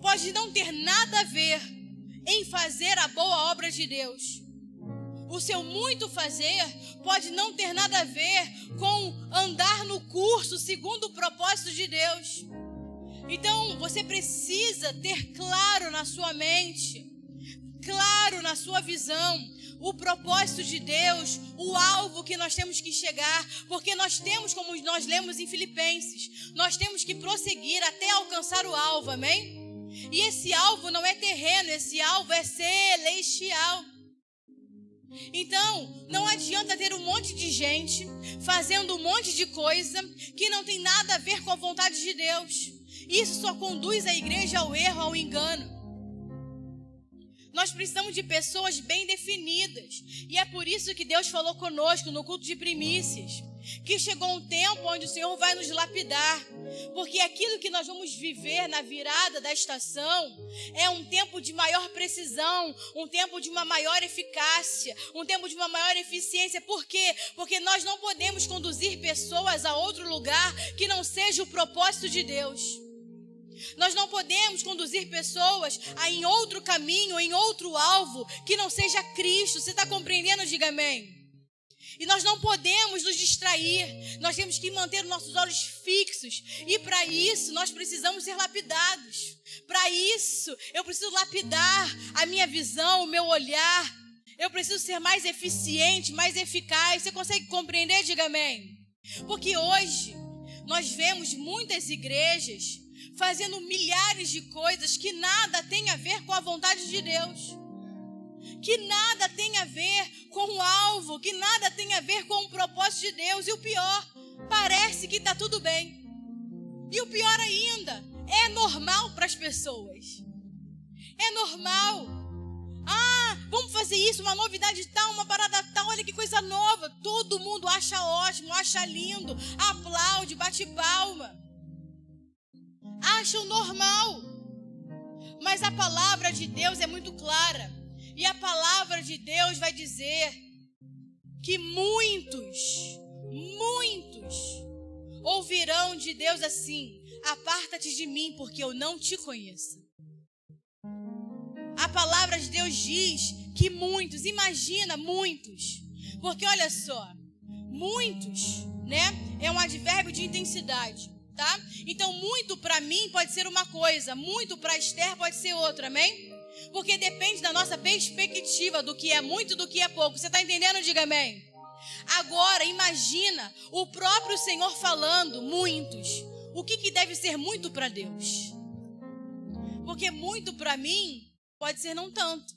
pode não ter nada a ver em fazer a boa obra de Deus. O seu muito fazer pode não ter nada a ver com andar no curso segundo o propósito de Deus. Então, você precisa ter claro na sua mente, claro na sua visão, o propósito de Deus, o alvo que nós temos que chegar, porque nós temos, como nós lemos em Filipenses, nós temos que prosseguir até alcançar o alvo, amém? E esse alvo não é terreno, esse alvo é celestial. Então, não adianta ter um monte de gente fazendo um monte de coisa que não tem nada a ver com a vontade de Deus. Isso só conduz a igreja ao erro, ao engano. Nós precisamos de pessoas bem definidas. E é por isso que Deus falou conosco no culto de primícias, que chegou um tempo onde o Senhor vai nos lapidar. Porque aquilo que nós vamos viver na virada da estação é um tempo de maior precisão, um tempo de uma maior eficácia, um tempo de uma maior eficiência. Por quê? Porque nós não podemos conduzir pessoas a outro lugar que não seja o propósito de Deus. Nós não podemos conduzir pessoas em outro caminho, em outro alvo, que não seja Cristo. Você está compreendendo? Diga amém. E nós não podemos nos distrair. Nós temos que manter os nossos olhos fixos. E para isso, nós precisamos ser lapidados. Para isso, eu preciso lapidar a minha visão, o meu olhar. Eu preciso ser mais eficiente, mais eficaz. Você consegue compreender? Diga amém. Porque hoje, nós vemos muitas igrejas fazendo milhares de coisas que nada tem a ver com a vontade de Deus, que nada tem a ver com o alvo, que nada tem a ver com o propósito de Deus. E o pior, parece que está tudo bem. E o pior ainda, é normal para as pessoas. É normal. Vamos fazer isso, uma novidade tal, uma parada tal, olha que coisa nova. Todo mundo acha ótimo, acha lindo, aplaude, bate palma. Acham normal. Mas a palavra de Deus é muito clara. E a palavra de Deus vai dizer que muitos ouvirão de Deus assim: aparta-te de mim, porque eu não te conheço. A palavra de Deus diz que muitos, imagina muitos, porque olha só, muitos, né, é um advérbio de intensidade. Tá? Então, muito para mim pode ser uma coisa, muito para Esther pode ser outra, amém? Porque depende da nossa perspectiva do que é muito e do que é pouco. Você está entendendo? Diga amém. Agora, imagina o próprio Senhor falando, muitos. O que deve ser muito para Deus? Porque muito para mim pode ser não tanto.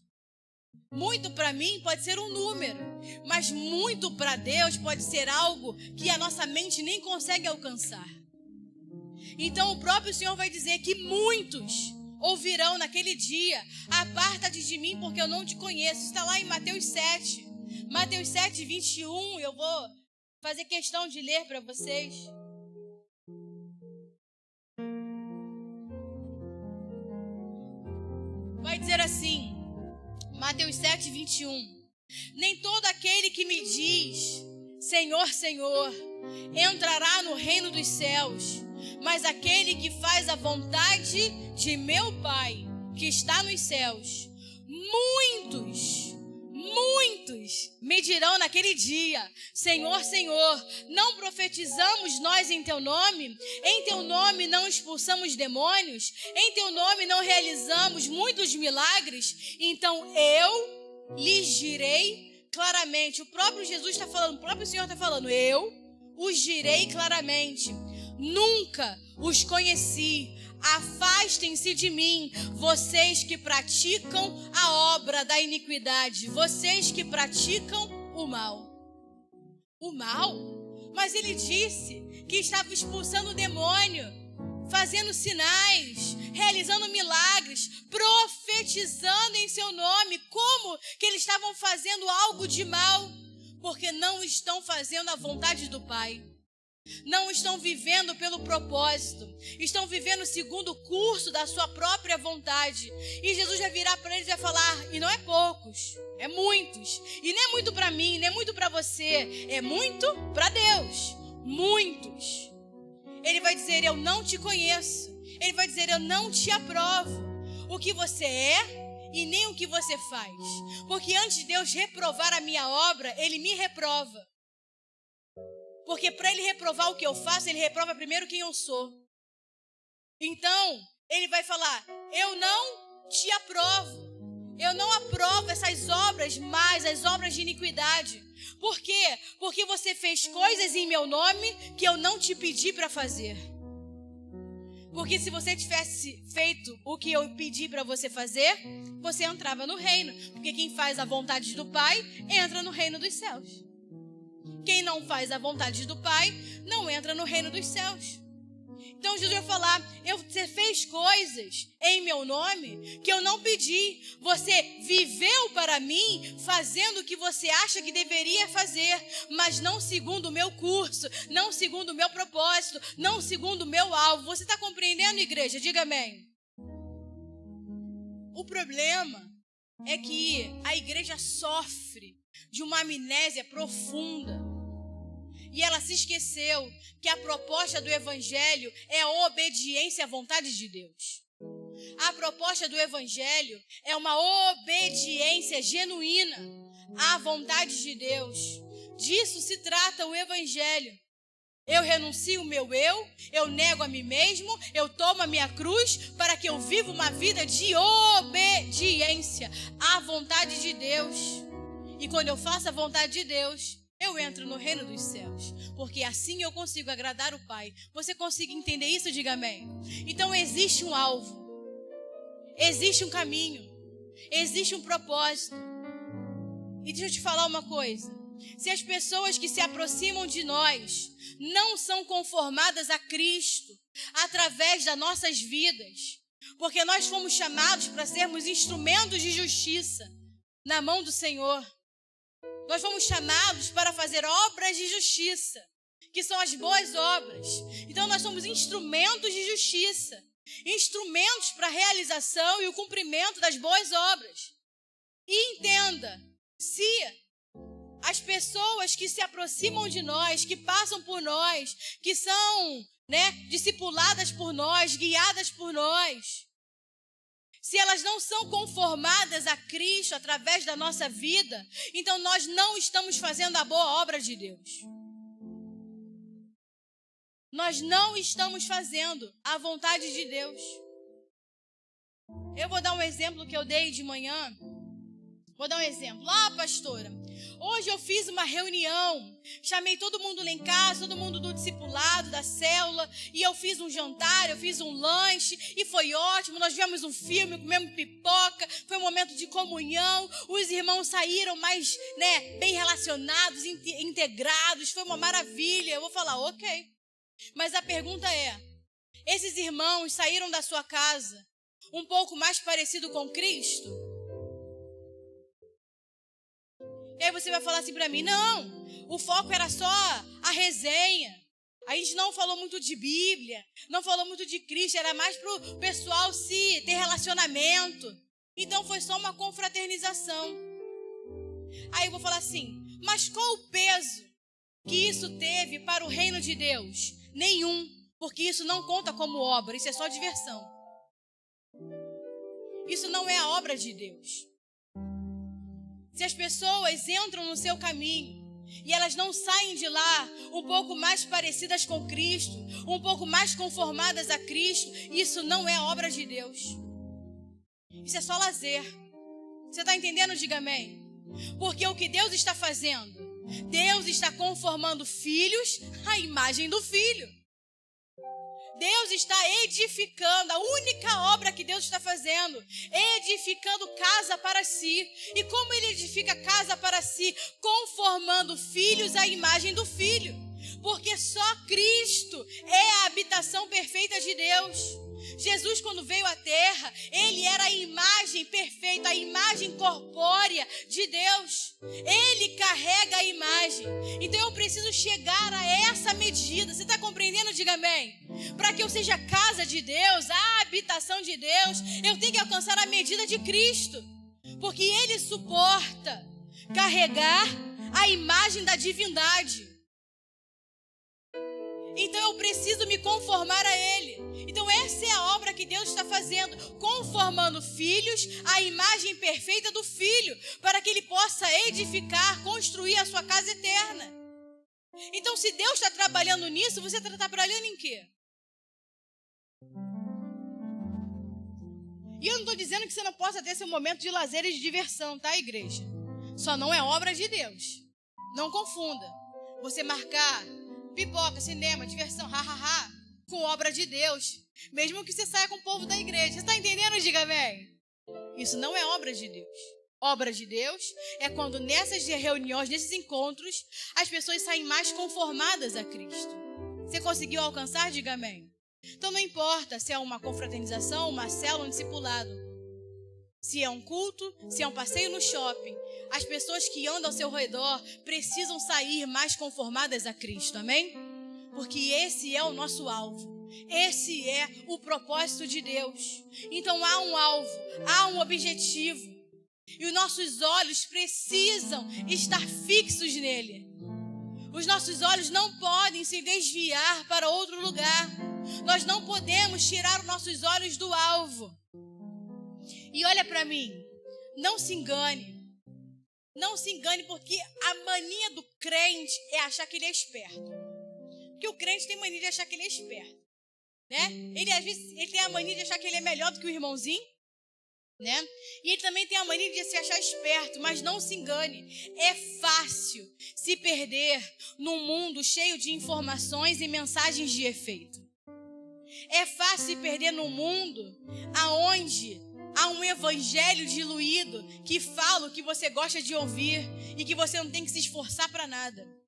Muito para mim pode ser um número. Mas muito para Deus pode ser algo que a nossa mente nem consegue alcançar. Então o próprio Senhor vai dizer que muitos ouvirão naquele dia: aparta-te de mim, porque eu não te conheço. Está lá em Mateus 7. Mateus 7, 21. Eu vou fazer questão de ler para vocês. Vai dizer assim, Mateus 7, 21. Nem todo aquele que me diz, Senhor, Senhor, entrará no reino dos céus, mas aquele que faz a vontade de meu Pai, que está nos céus. Muitos me dirão naquele dia: Senhor, Senhor, não profetizamos nós em teu nome? Em teu nome não expulsamos demônios? Em teu nome não realizamos muitos milagres? Então eu lhes direi claramente. O próprio Jesus está falando, o próprio Senhor está falando: eu os direi claramente: nunca os conheci. Afastem-se de mim, vocês que praticam a obra da iniquidade, vocês que praticam o mal. O mal? Mas ele disse que estava expulsando o demônio, fazendo sinais, realizando milagres, profetizando em seu nome. Como que eles estavam fazendo algo de mal? Porque não estão fazendo a vontade do Pai. Não estão vivendo pelo propósito, estão vivendo segundo o curso da sua própria vontade. E Jesus vai virar para eles e vai falar: e não é poucos, é muitos. E não é muito para mim, não é muito para você, é muito para Deus. Muitos. Ele vai dizer: eu não te conheço. Ele vai dizer: eu não te aprovo. O que você é e nem o que você faz. Porque antes de Deus reprovar a minha obra, Ele me reprova. Porque para ele reprovar o que eu faço, ele reprova primeiro quem eu sou. Então, ele vai falar: eu não te aprovo. Eu não aprovo essas obras mais, as obras de iniquidade. Por quê? Porque você fez coisas em meu nome que eu não te pedi para fazer. Porque se você tivesse feito o que eu pedi para você fazer, você entrava no reino. Porque quem faz a vontade do Pai, entra no reino dos céus. Quem não faz a vontade do Pai, não entra no reino dos céus. Então Jesus vai falar: você fez coisas em meu nome que eu não pedi. Você viveu para mim fazendo o que você acha que deveria fazer, mas não segundo o meu curso, não segundo o meu propósito, não segundo o meu alvo. Você está compreendendo, igreja? Diga amém. O problema é que a igreja sofre de uma amnésia profunda. E ela se esqueceu que a proposta do Evangelho é a obediência à vontade de Deus. A proposta do Evangelho é uma obediência genuína à vontade de Deus. Disso se trata o Evangelho. Eu renuncio o meu eu nego a mim mesmo, eu tomo a minha cruz para que eu viva uma vida de obediência à vontade de Deus. E quando eu faço a vontade de Deus, eu entro no reino dos céus, porque assim eu consigo agradar o Pai. Você consegue entender isso? Diga amém. Então existe um alvo, existe um caminho, existe um propósito. E deixa eu te falar uma coisa: se as pessoas que se aproximam de nós não são conformadas a Cristo através das nossas vidas, porque nós fomos chamados para sermos instrumentos de justiça na mão do Senhor. Nós fomos chamados para fazer obras de justiça, que são as boas obras. Então nós somos instrumentos de justiça, instrumentos para a realização e o cumprimento das boas obras. E entenda, se as pessoas que se aproximam de nós, que passam por nós, que são, discipuladas por nós, guiadas por nós, se elas não são conformadas a Cristo através da nossa vida, então nós não estamos fazendo a boa obra de Deus. Nós não estamos fazendo a vontade de Deus. Eu vou dar um exemplo que eu dei de manhã. Vou dar um exemplo. Lá, pastora, hoje eu fiz uma reunião, chamei todo mundo lá em casa, todo mundo do discipulado, da célula, e eu fiz um jantar, eu fiz um lanche, e foi ótimo, nós vimos um filme, comemos pipoca, foi um momento de comunhão, os irmãos saíram mais, bem relacionados, integrados, foi uma maravilha. Eu vou falar, ok. Mas a pergunta é, esses irmãos saíram da sua casa um pouco mais parecido com Cristo? E aí você vai falar assim para mim, não, o foco era só a resenha. A gente não falou muito de Bíblia, não falou muito de Cristo, era mais para o pessoal se ter relacionamento. Então foi só uma confraternização. Aí eu vou falar assim, mas qual o peso que isso teve para o reino de Deus? Nenhum, porque isso não conta como obra, isso é só diversão. Isso não é a obra de Deus. Se as pessoas entram no seu caminho e elas não saem de lá um pouco mais parecidas com Cristo, um pouco mais conformadas a Cristo, isso não é obra de Deus. Isso é só lazer. Você está entendendo? Diga amém. Porque o que Deus está fazendo? Deus está conformando filhos à imagem do Filho. Deus está edificando, a única obra que Deus está fazendo, edificando casa para si. E como Ele edifica casa para si? Conformando filhos à imagem do Filho. Porque só Cristo é a habitação perfeita de Deus. Jesus, quando veio à terra, Ele era a imagem perfeita, a imagem corpórea de Deus. Ele carrega a imagem. Então eu preciso chegar a essa medida. Você está compreendendo? Diga amém. Para que eu seja casa de Deus, a habitação de Deus, eu tenho que alcançar a medida de Cristo. Porque Ele suporta carregar a imagem da divindade. Então eu preciso me conformar a Ele. Então essa é a obra que Deus está fazendo, conformando filhos à imagem perfeita do Filho, para que Ele possa edificar, construir a sua casa eterna. Então se Deus está trabalhando nisso, você está trabalhando em quê? E eu não estou dizendo que você não possa ter seu momento de lazer e de diversão, tá, igreja? Só não é obra de Deus. Não confunda. Você marcar pipoca, cinema, diversão, ha, com obra de Deus. Mesmo que você saia com o povo da igreja. Você está entendendo? Diga amém. Isso não é obra de Deus. Obra de Deus é quando nessas reuniões, nesses encontros, as pessoas saem mais conformadas a Cristo. Você conseguiu alcançar? Diga amém. Então não importa se é uma confraternização, uma célula, um discipulado. Se é um culto, se é um passeio no shopping. As pessoas que andam ao seu redor precisam sair mais conformadas a Cristo, amém? Porque esse é o nosso alvo. Esse é o propósito de Deus. Então há um alvo, há um objetivo. E os nossos olhos precisam estar fixos nele. Os nossos olhos não podem se desviar para outro lugar. Nós não podemos tirar os nossos olhos do alvo. E olha para mim, não se engane. Não se engane, porque a mania do crente é achar que ele é esperto. Porque o crente tem mania de achar que ele é esperto, né? Ele às vezes ele tem a mania de achar que ele é melhor do que o irmãozinho, né? E ele também tem a mania de se achar esperto, mas não se engane. É fácil se perder num mundo cheio de informações e mensagens de efeito. É fácil se perder num mundo aonde há um evangelho diluído que fala o que você gosta de ouvir e que você não tem que se esforçar para nada.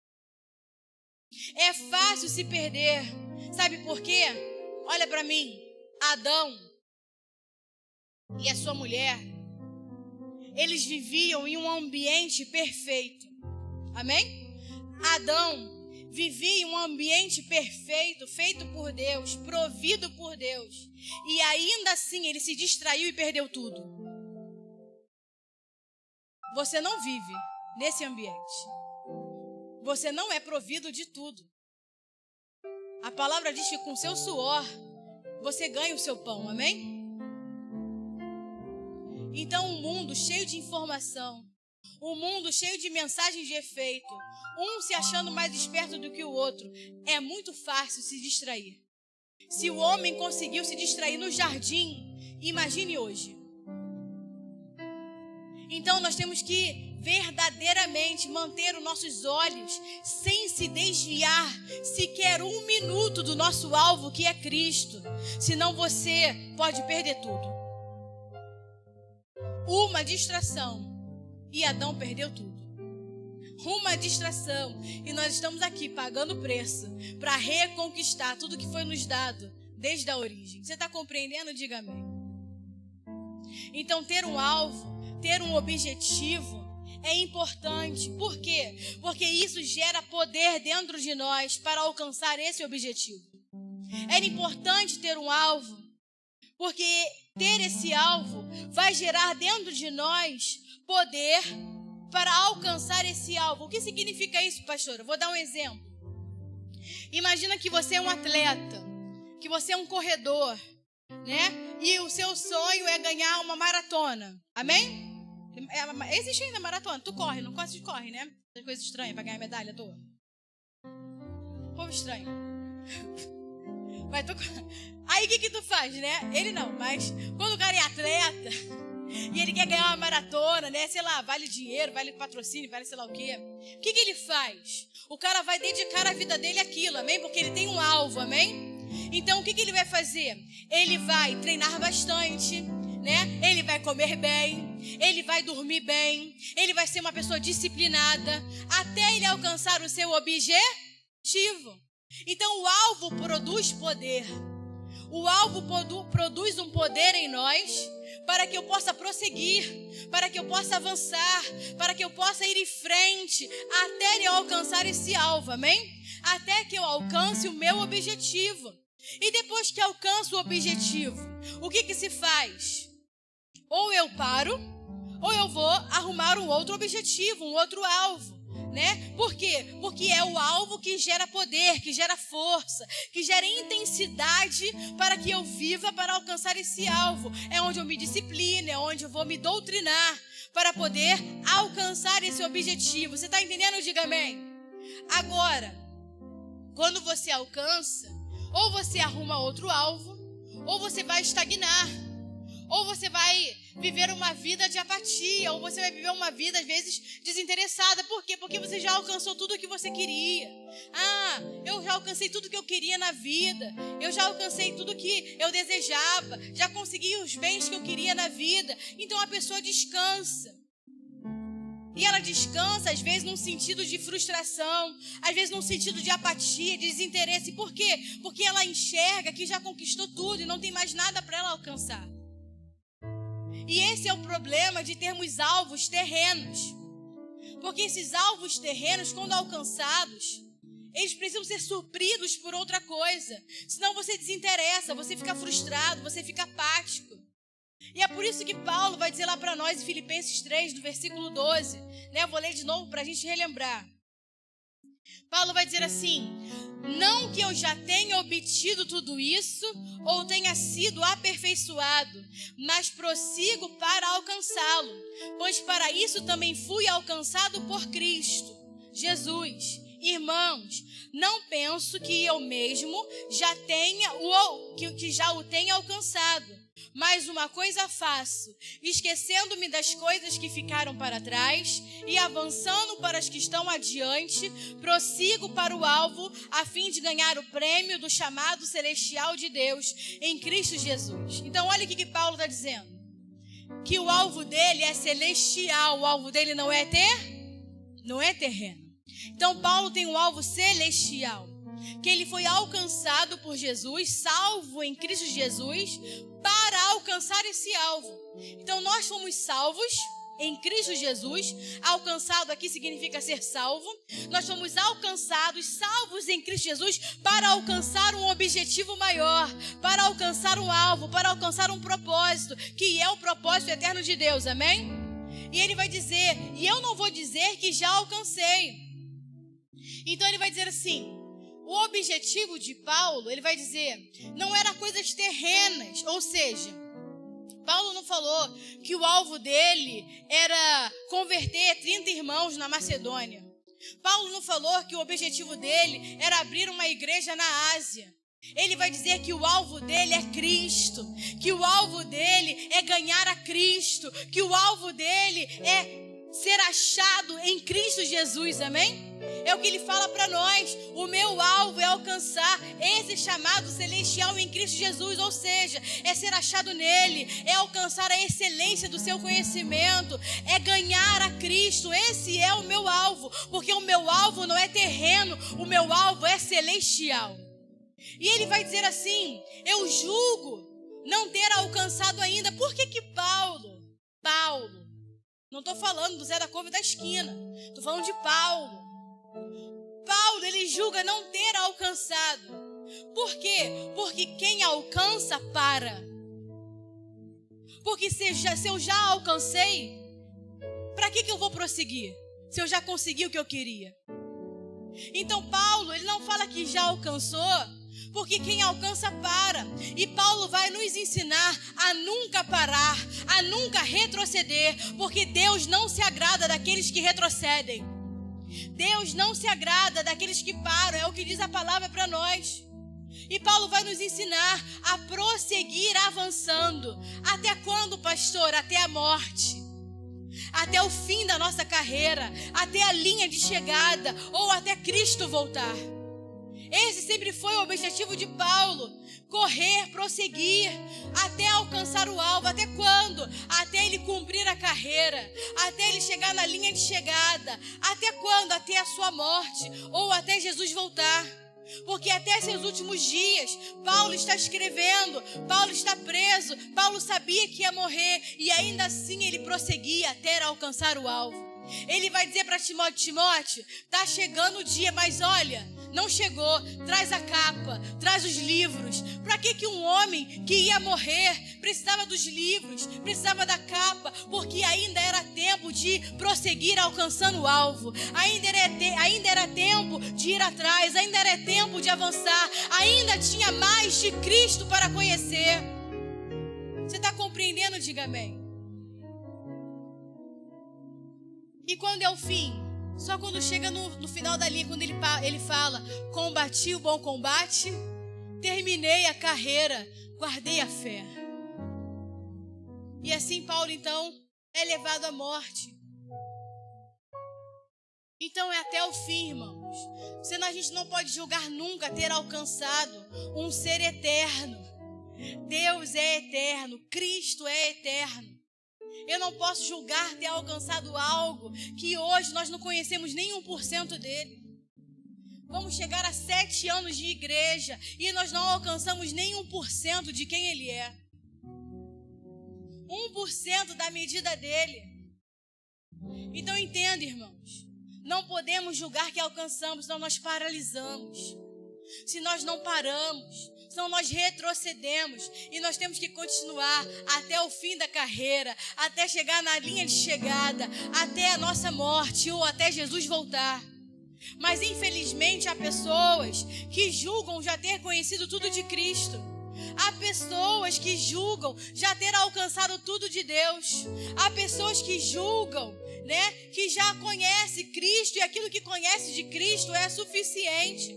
É fácil se perder. Sabe por quê? Olha para mim. Adão e a sua mulher, eles viviam em um ambiente perfeito. Amém? Adão vivia em um ambiente perfeito, feito por Deus, provido por Deus. E ainda assim ele se distraiu e perdeu tudo. Você não vive nesse ambiente. Você não é provido de tudo. A palavra diz que com seu suor você ganha o seu pão, amém? Então um mundo cheio de informação, um mundo cheio de mensagens de efeito, um se achando mais esperto do que o outro, é muito fácil se distrair. Se o homem conseguiu se distrair no jardim, Imagine hoje. Então nós temos que verdadeiramente manter os nossos olhos sem se desviar sequer um minuto do nosso alvo, que é Cristo. Senão você pode perder tudo. Uma distração e Adão perdeu tudo. Uma distração e nós estamos aqui pagando o preço para reconquistar tudo que foi nos dado desde a origem. Você está compreendendo? Diga amém. Então ter um alvo, ter um objetivo é importante. Por quê? Porque isso gera poder dentro de nós para alcançar esse objetivo. Era importante ter um alvo, porque ter esse alvo vai gerar dentro de nós poder para alcançar esse alvo. O que significa isso, pastora? Vou dar um exemplo. Imagina que você é um atleta, que você é um corredor, né? E o seu sonho é ganhar uma maratona. Amém? Existe ainda maratona. Tu corre, não gosta de corre, né? Tem coisa estranha para ganhar medalha à toa. Povo estranho. Mas aí o que tu faz, né? Ele não, mas quando o cara é atleta e ele quer ganhar uma maratona, né? Sei lá, vale dinheiro, vale patrocínio, vale sei lá o quê. O que ele faz? O cara vai dedicar a vida dele àquilo, amém? Porque ele tem um alvo, amém? Então o que ele vai fazer? Ele vai treinar bastante, né? Ele vai comer bem, ele vai dormir bem, ele vai ser uma pessoa disciplinada, até ele alcançar o seu objetivo. Então o alvo produz poder. O alvo produz um poder em nós para que eu possa prosseguir, para que eu possa avançar, para que eu possa ir em frente até eu alcançar esse alvo, amém? Até que eu alcance o meu objetivo. E depois que alcanço o objetivo, o que se faz? Ou eu paro, ou eu vou arrumar um outro objetivo, um outro alvo, né? Por quê? Porque é o alvo que gera poder, que gera força, que gera intensidade para que eu viva para alcançar esse alvo. É onde eu me disciplino, é onde eu vou me doutrinar para poder alcançar esse objetivo. Você está entendendo? Diga amém. Agora, quando você alcança, ou você arruma outro alvo, ou você vai estagnar. Ou você vai viver uma vida de apatia, ou você vai viver uma vida, às vezes, desinteressada. Por quê? Porque você já alcançou tudo o que você queria. Ah, eu já alcancei tudo que eu queria na vida. Eu já alcancei tudo que eu desejava. Já consegui os bens que eu queria na vida. Então a pessoa descansa. E ela descansa, às vezes, num sentido de frustração, às vezes num sentido de apatia, de desinteresse. Por quê? Porque ela enxerga que já conquistou tudo e não tem mais nada para ela alcançar. E esse é o problema de termos alvos terrenos. Porque esses alvos terrenos, quando alcançados, eles precisam ser supridos por outra coisa. Senão você desinteressa, você fica frustrado, você fica apático. E é por isso que Paulo vai dizer lá para nós em Filipenses 3, do versículo 12. Né? Eu vou ler de novo para a gente relembrar. Paulo vai dizer assim: não que eu já tenha obtido tudo isso ou tenha sido aperfeiçoado, mas prossigo para alcançá-lo, pois para isso também fui alcançado por Cristo Jesus. Irmãos, não penso que eu mesmo já tenha que já o tenha alcançado. Mas uma coisa faço, esquecendo-me das coisas que ficaram para trás e avançando para as que estão adiante, prossigo para o alvo, a fim de ganhar o prêmio do chamado celestial de Deus em Cristo Jesus. Então olha o que Paulo está dizendo. Que o alvo dele é celestial, o alvo dele não é terreno. Então Paulo tem um alvo celestial, que ele foi alcançado por Jesus, salvo em Cristo Jesus, para alcançar esse alvo. Então nós fomos salvos em Cristo Jesus. Alcançado aqui significa ser salvo. Nós fomos alcançados, salvos em Cristo Jesus, para alcançar um objetivo maior, para alcançar um alvo, para alcançar um propósito, que é o propósito eterno de Deus, amém? E ele vai dizer, e eu não vou dizer que já alcancei. Então ele vai dizer assim, o objetivo de Paulo, ele vai dizer, não era coisas terrenas, ou seja, Paulo não falou que o alvo dele era converter 30 irmãos na Macedônia. Paulo não falou que o objetivo dele era abrir uma igreja na Ásia. Ele vai dizer que o alvo dele é Cristo, que o alvo dele é ganhar a Cristo, que o alvo dele é ser achado em Cristo Jesus, amém? É o que ele fala para nós. O meu alvo é alcançar esse chamado celestial em Cristo Jesus, ou seja, é ser achado nele, é alcançar a excelência do seu conhecimento, é ganhar a Cristo. Esse é o meu alvo, porque o meu alvo não é terreno, o meu alvo é celestial. E ele vai dizer assim: eu julgo não ter alcançado ainda. Por que Paulo, não estou falando do Zé da Couve da esquina, estou falando de Paulo, ele julga não ter alcançado. Por quê? Porque quem alcança para. Porque se eu já alcancei, para que eu vou prosseguir? Se eu já consegui o que eu queria. Então Paulo, ele não fala que já alcançou, porque quem alcança para. E Paulo vai nos ensinar a nunca parar, a nunca retroceder, porque Deus não se agrada daqueles que retrocedem. Deus não se agrada daqueles que param, é o que diz a palavra para nós. E Paulo vai nos ensinar a prosseguir avançando. Até quando, pastor? Até a morte. Até o fim da nossa carreira, até a linha de chegada, ou até Cristo voltar. Esse sempre foi o objetivo de Paulo: correr, prosseguir, até alcançar o alvo. Até quando? Até ele cumprir a carreira, até ele chegar na linha de chegada. Até quando? Até a sua morte, ou até Jesus voltar. Porque até esses últimos dias, Paulo está escrevendo, Paulo está preso, Paulo sabia que ia morrer, e ainda assim ele prosseguia até alcançar o alvo. Ele vai dizer para Timóteo, está chegando o dia, mas olha, não chegou, traz a capa, traz os livros. Para que um homem que ia morrer precisava dos livros, precisava da capa? Porque ainda era tempo de prosseguir alcançando o alvo, ainda era tempo de ir atrás, ainda era tempo de avançar, ainda tinha mais de Cristo para conhecer. Você está compreendendo? Diga amém. E quando é o fim? Só quando chega no final da linha, quando ele fala: combati o bom combate, terminei a carreira, guardei a fé. E assim Paulo então é levado à morte. Então é até o fim, irmãos. Senão a gente não pode julgar nunca ter alcançado um ser eterno. Deus é eterno, Cristo é eterno. Eu não posso julgar ter alcançado algo que hoje nós não conhecemos nem 1% dele. Vamos chegar a 7 anos de igreja e nós não alcançamos nem 1% de quem ele é. 1% da medida dele. Então entenda, irmãos. Não podemos julgar que alcançamos, senão nós paralisamos. Se nós não paramos, senão nós retrocedemos, e nós temos que continuar até o fim da carreira, até chegar na linha de chegada, até a nossa morte ou até Jesus voltar. Mas infelizmente há pessoas que julgam já ter conhecido tudo de Cristo. Há pessoas que julgam já ter alcançado tudo de Deus. Há pessoas que julgam, que já conhece Cristo, e aquilo que conhece de Cristo é suficiente.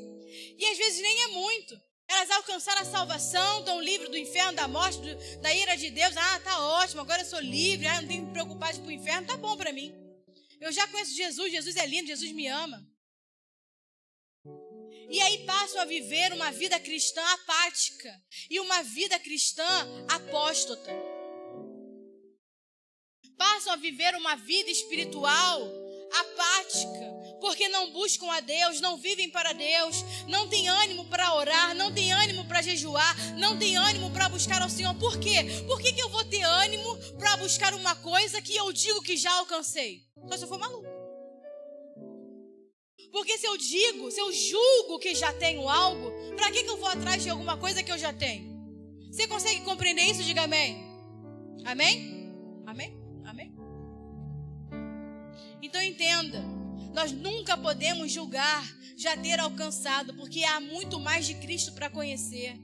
E às vezes nem é muito. Elas alcançaram a salvação, estão livres do inferno, da morte, da ira de Deus. Ah, tá ótimo, agora eu sou livre, não tenho que me preocupar de ir para o inferno, tá bom para mim. Eu já conheço Jesus, Jesus é lindo, Jesus me ama. E aí passam a viver uma vida cristã apática e uma vida cristã apóstata. Passam a viver uma vida espiritual apática, porque não buscam a Deus, não vivem para Deus, não tem ânimo para orar, não tem ânimo para jejuar, não tem ânimo para buscar ao Senhor. Por quê? Por que eu vou ter ânimo para buscar uma coisa que eu digo que já alcancei? Só se eu for maluco. Porque se eu julgo que já tenho algo, para que eu vou atrás de alguma coisa que eu já tenho? Você consegue compreender isso? Diga amém. Amém? Amém? Amém? Então entenda, nós nunca podemos julgar já ter alcançado, porque há muito mais de Cristo para conhecer.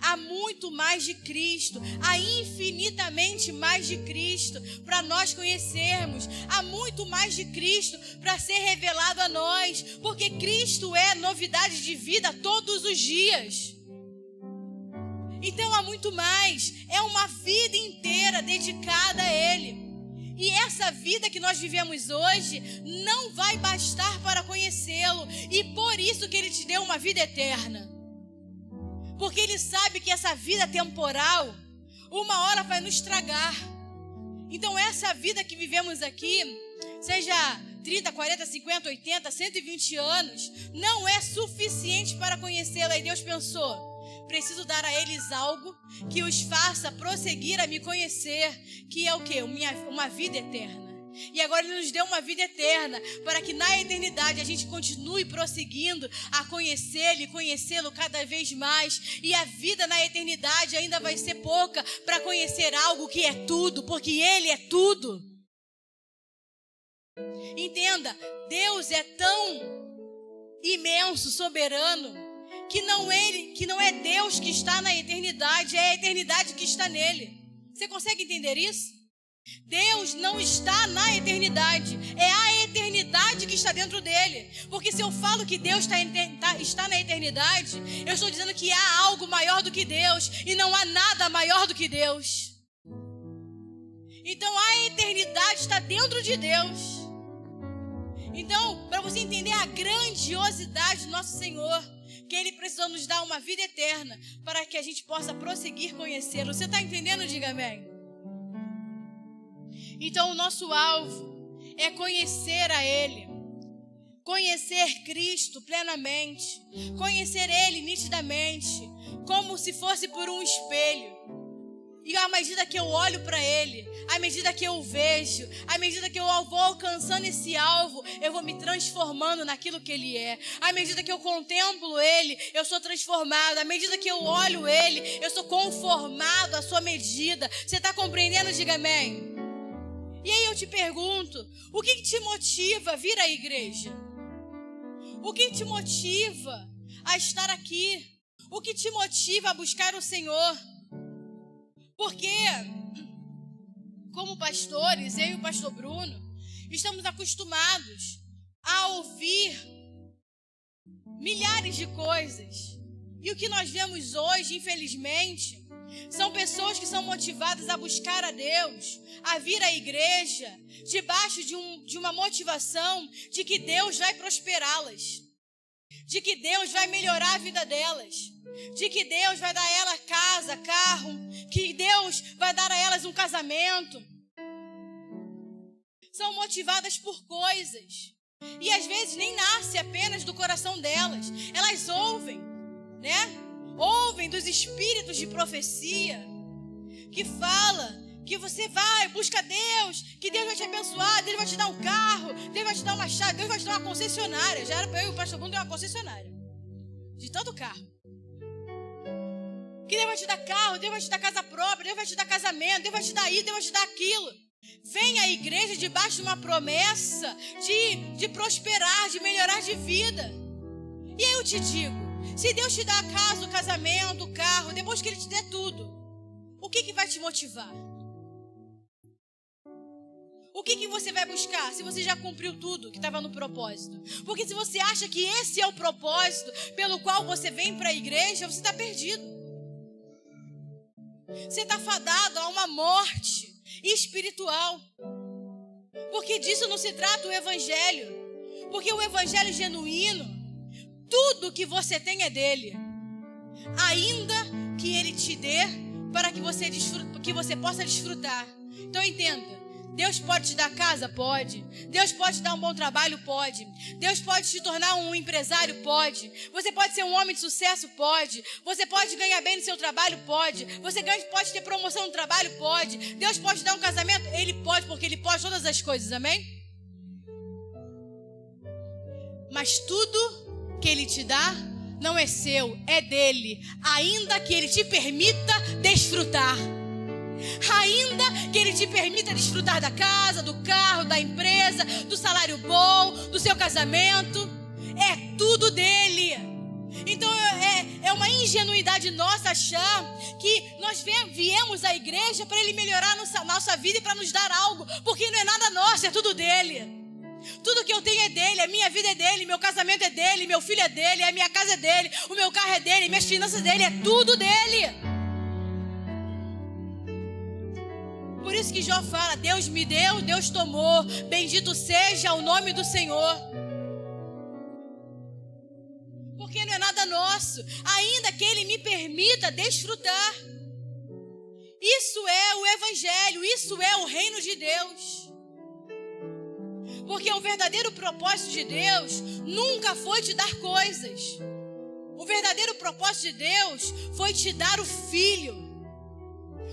Há muito mais de Cristo, há infinitamente mais de Cristo para nós conhecermos. Há muito mais de Cristo para ser revelado a nós, porque Cristo é novidade de vida todos os dias. Então há muito mais, é uma vida inteira dedicada a Ele. E essa vida que nós vivemos hoje não vai bastar para conhecê-lo. E por isso que Ele te deu uma vida eterna. Porque Ele sabe que essa vida temporal, uma hora vai nos tragar. Então essa vida que vivemos aqui, seja 30, 40, 50, 80, 120 anos, não é suficiente para conhecê-la. E Deus pensou: preciso dar a eles algo que os faça prosseguir a me conhecer, que é o quê? Uma vida eterna. E agora Ele nos deu uma vida eterna, para que na eternidade a gente continue prosseguindo a conhecê-lo e conhecê-lo cada vez mais. E a vida na eternidade ainda vai ser pouca para conhecer algo que é tudo, porque Ele é tudo. Entenda, Deus é tão imenso, soberano, que não é Deus que está na eternidade, é a eternidade que está nele. Você consegue entender isso? Deus não está na eternidade, é a eternidade que está dentro dele. Porque se eu falo que Deus está na eternidade, eu estou dizendo que há algo maior do que Deus, e não há nada maior do que Deus. Então a eternidade está dentro de Deus. Então, para você entender a grandiosidade do nosso Senhor, que Ele precisou nos dar uma vida eterna para que a gente possa prosseguir conhecê-lo. Você está entendendo? Diga amém. Então o nosso alvo é conhecer a Ele, conhecer Cristo plenamente, conhecer Ele nitidamente, como se fosse por um espelho. E à medida que eu olho para Ele, à medida que eu o vejo, à medida que eu vou alcançando esse alvo, eu vou me transformando naquilo que Ele é. À medida que eu contemplo Ele, eu sou transformado. À medida que eu olho Ele, eu sou conformado à sua medida. Você está compreendendo? Diga amém. E aí eu te pergunto, o que te motiva a vir à igreja? O que te motiva a estar aqui? O que te motiva a buscar o Senhor? Porque, como pastores, eu e o pastor Bruno, estamos acostumados a ouvir milhares de coisas. E o que nós vemos hoje, infelizmente, são pessoas que são motivadas a buscar a Deus, a vir à igreja, debaixo de uma motivação de que Deus vai prosperá-las, de que Deus vai melhorar a vida delas, de que Deus vai dar a elas casa, carro, que Deus vai dar a elas um casamento. São motivadas por coisas. E às vezes nem nasce apenas do coração delas. Elas ouvem, né? Ouvem dos espíritos de profecia que fala que você vai, busca Deus, que Deus vai te abençoar, Deus vai te dar um carro, Deus vai te dar uma chave, Deus vai te dar uma concessionária. Já era para eu e o pastor Bruno ter uma concessionária de tanto carro. Que Deus vai te dar carro, Deus vai te dar casa própria, Deus vai te dar casamento, Deus vai te dar isso, Deus vai te dar aquilo. Vem à igreja debaixo de uma promessa de prosperar, de melhorar de vida. E aí eu te digo, se Deus te dá a casa, o casamento, o carro, depois que Ele te der tudo, o que vai te motivar? O que você vai buscar se você já cumpriu tudo que estava no propósito? Porque se você acha que esse é o propósito pelo qual você vem para a igreja, você está perdido. Você está fadado a uma morte espiritual. Porque disso não se trata o evangelho. Porque o evangelho genuíno, tudo que você tem é dele. Ainda que ele te dê para que você possa desfrutar. Então entenda. Deus pode te dar casa? Pode. Deus pode te dar um bom trabalho? Pode. Deus pode te tornar um empresário? Pode. Você pode ser um homem de sucesso? Pode. Você pode ganhar bem no seu trabalho? Pode. Você pode ter promoção no trabalho? Pode. Deus pode te dar um casamento? Ele pode, porque Ele pode todas as coisas, amém? Mas tudo que Ele te dá não é seu, é dele. Ainda que Ele te permita desfrutar. Ainda que Ele te permita desfrutar da casa, do carro, da empresa, do salário bom, do seu casamento, é tudo dele. Então é uma ingenuidade nossa achar que nós viemos à igreja para Ele melhorar a nossa vida e para nos dar algo, porque não é nada nosso, é tudo dele. Tudo que eu tenho é dele, a minha vida é dele, meu casamento é dele, meu filho é dele, a minha casa é dele, o meu carro é dele, minhas finanças é dele, é tudo dele. Por isso que Jó fala: Deus me deu, Deus tomou, bendito seja o nome do Senhor. Porque não é nada nosso, ainda que Ele me permita desfrutar. Isso é o Evangelho, isso é o reino de Deus. Porque o verdadeiro propósito de Deus nunca foi te dar coisas. O verdadeiro propósito de Deus foi te dar o Filho.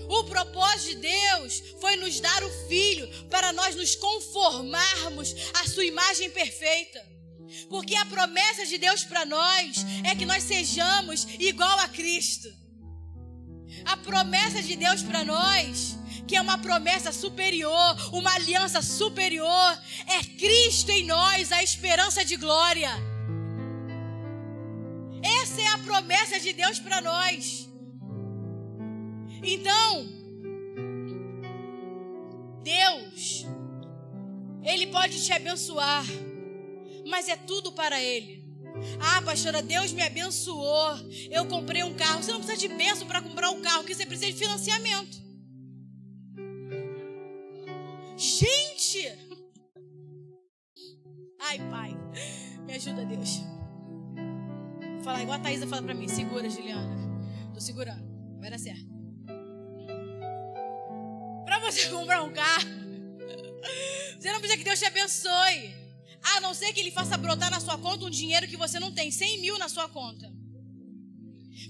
O propósito de Deus foi nos dar o Filho para nós nos conformarmos à sua imagem perfeita. Porque a promessa de Deus para nós é que nós sejamos igual a Cristo. A promessa de Deus para nós, que é uma promessa superior, uma aliança superior, é Cristo em nós, a esperança de glória. Essa é a promessa de Deus para nós. Então, Deus, Ele pode te abençoar, mas é tudo para Ele. Ah, pastora, Deus me abençoou, eu comprei um carro. Você não precisa de bênção para comprar um carro, porque você precisa de financiamento. Gente! Ai, Pai, me ajuda, Deus. Vou falar igual a Thaisa fala para mim: segura, Juliana. Tô segurando, vai dar certo. Para você comprar um carro, você não precisa que Deus te abençoe. A não ser que Ele faça brotar na sua conta um dinheiro que você não tem, 100 mil na sua conta.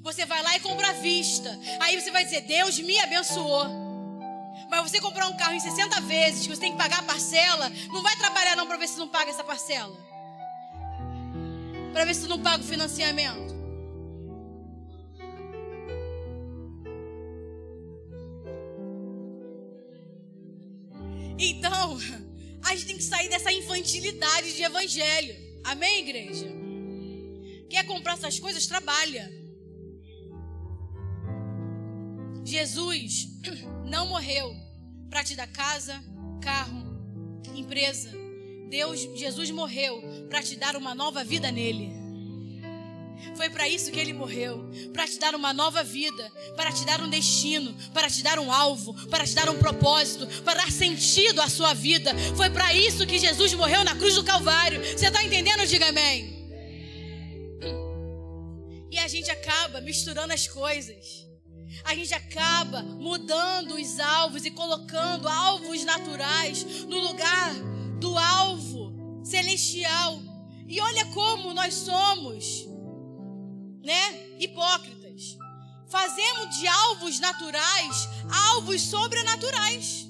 Você vai lá e compra à vista. Aí você vai dizer: Deus me abençoou. Mas você comprar um carro em 60 vezes, que você tem que pagar a parcela, não vai trabalhar não para ver se não paga essa parcela. Para ver se não paga o financiamento. Então, a gente tem que sair dessa infantilidade de evangelho. Amém, igreja? Quer comprar essas coisas? Trabalha. Jesus não morreu para te dar casa, carro, empresa. Jesus morreu para te dar uma nova vida nele. Foi para isso que Ele morreu, para te dar uma nova vida, para te dar um destino, para te dar um alvo, para te dar um propósito, para dar sentido à sua vida. Foi para isso que Jesus morreu na cruz do Calvário. Você está entendendo? Diga amém. E a gente acaba misturando as coisas. A gente acaba mudando os alvos e colocando alvos naturais no lugar do alvo celestial. E olha como nós somos, hipócritas. Fazemos de alvos naturais alvos sobrenaturais.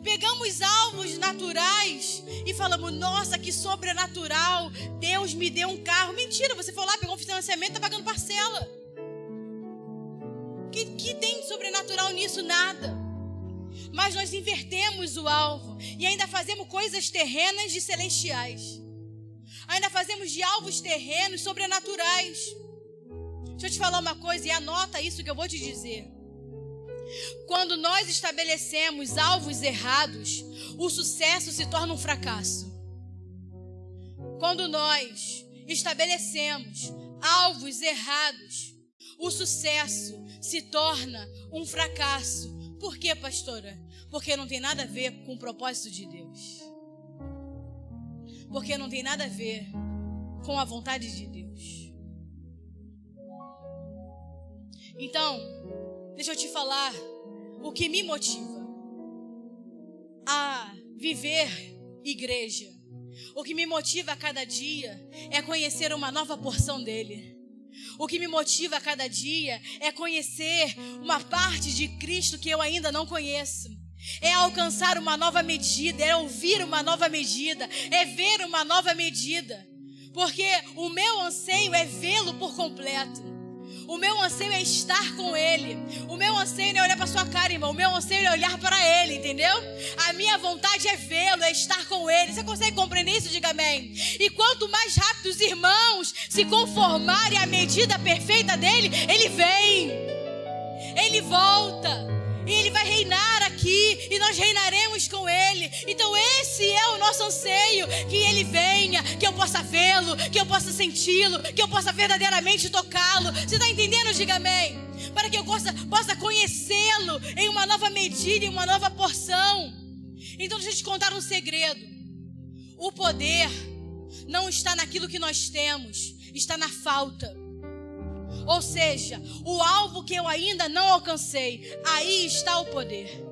Pegamos alvos naturais e falamos: nossa, que sobrenatural, Deus me deu um carro. Mentira, você foi lá, pegou um financiamento, está pagando parcela. Que tem de sobrenatural nisso? Nada. Mas nós invertemos o alvo e ainda fazemos coisas terrenas de celestiais. Ainda fazemos de alvos terrenos sobrenaturais. Deixa eu te falar uma coisa e anota isso que eu vou te dizer. Quando nós estabelecemos alvos errados, o sucesso se torna um fracasso. Quando nós estabelecemos alvos errados, o sucesso se torna um fracasso. Por quê, pastora? Porque não tem nada a ver com o propósito de Deus. Porque não tem nada a ver com a vontade de Deus. Então, deixa eu te falar o que me motiva a viver igreja. O que me motiva a cada dia é conhecer uma nova porção dele. O que me motiva a cada dia é conhecer uma parte de Cristo que eu ainda não conheço. É alcançar uma nova medida, é ouvir uma nova medida, é ver uma nova medida. Porque o meu anseio é vê-lo por completo. O meu anseio é estar com Ele. O meu anseio não é olhar para sua cara, irmão. O meu anseio é olhar para Ele, entendeu? A minha vontade é vê-lo, é estar com Ele. Você consegue compreender isso? Diga amém. E quanto mais rápido os irmãos se conformarem à medida perfeita dEle, Ele vem. Ele volta. E Ele vai reinar aqui. E nós reinaremos com Ele. Então esse é o nosso anseio. Que Ele venha, que eu possa vê-lo, que eu possa senti-lo, que eu possa verdadeiramente tocá-lo. Você está entendendo? Diga amém. para que eu possa conhecê-lo em uma nova medida, em uma nova porção. Então deixa eu te contar um segredo. O poder não está naquilo que nós temos, está na falta. Ou seja, o alvo que eu ainda não alcancei, aí está o poder.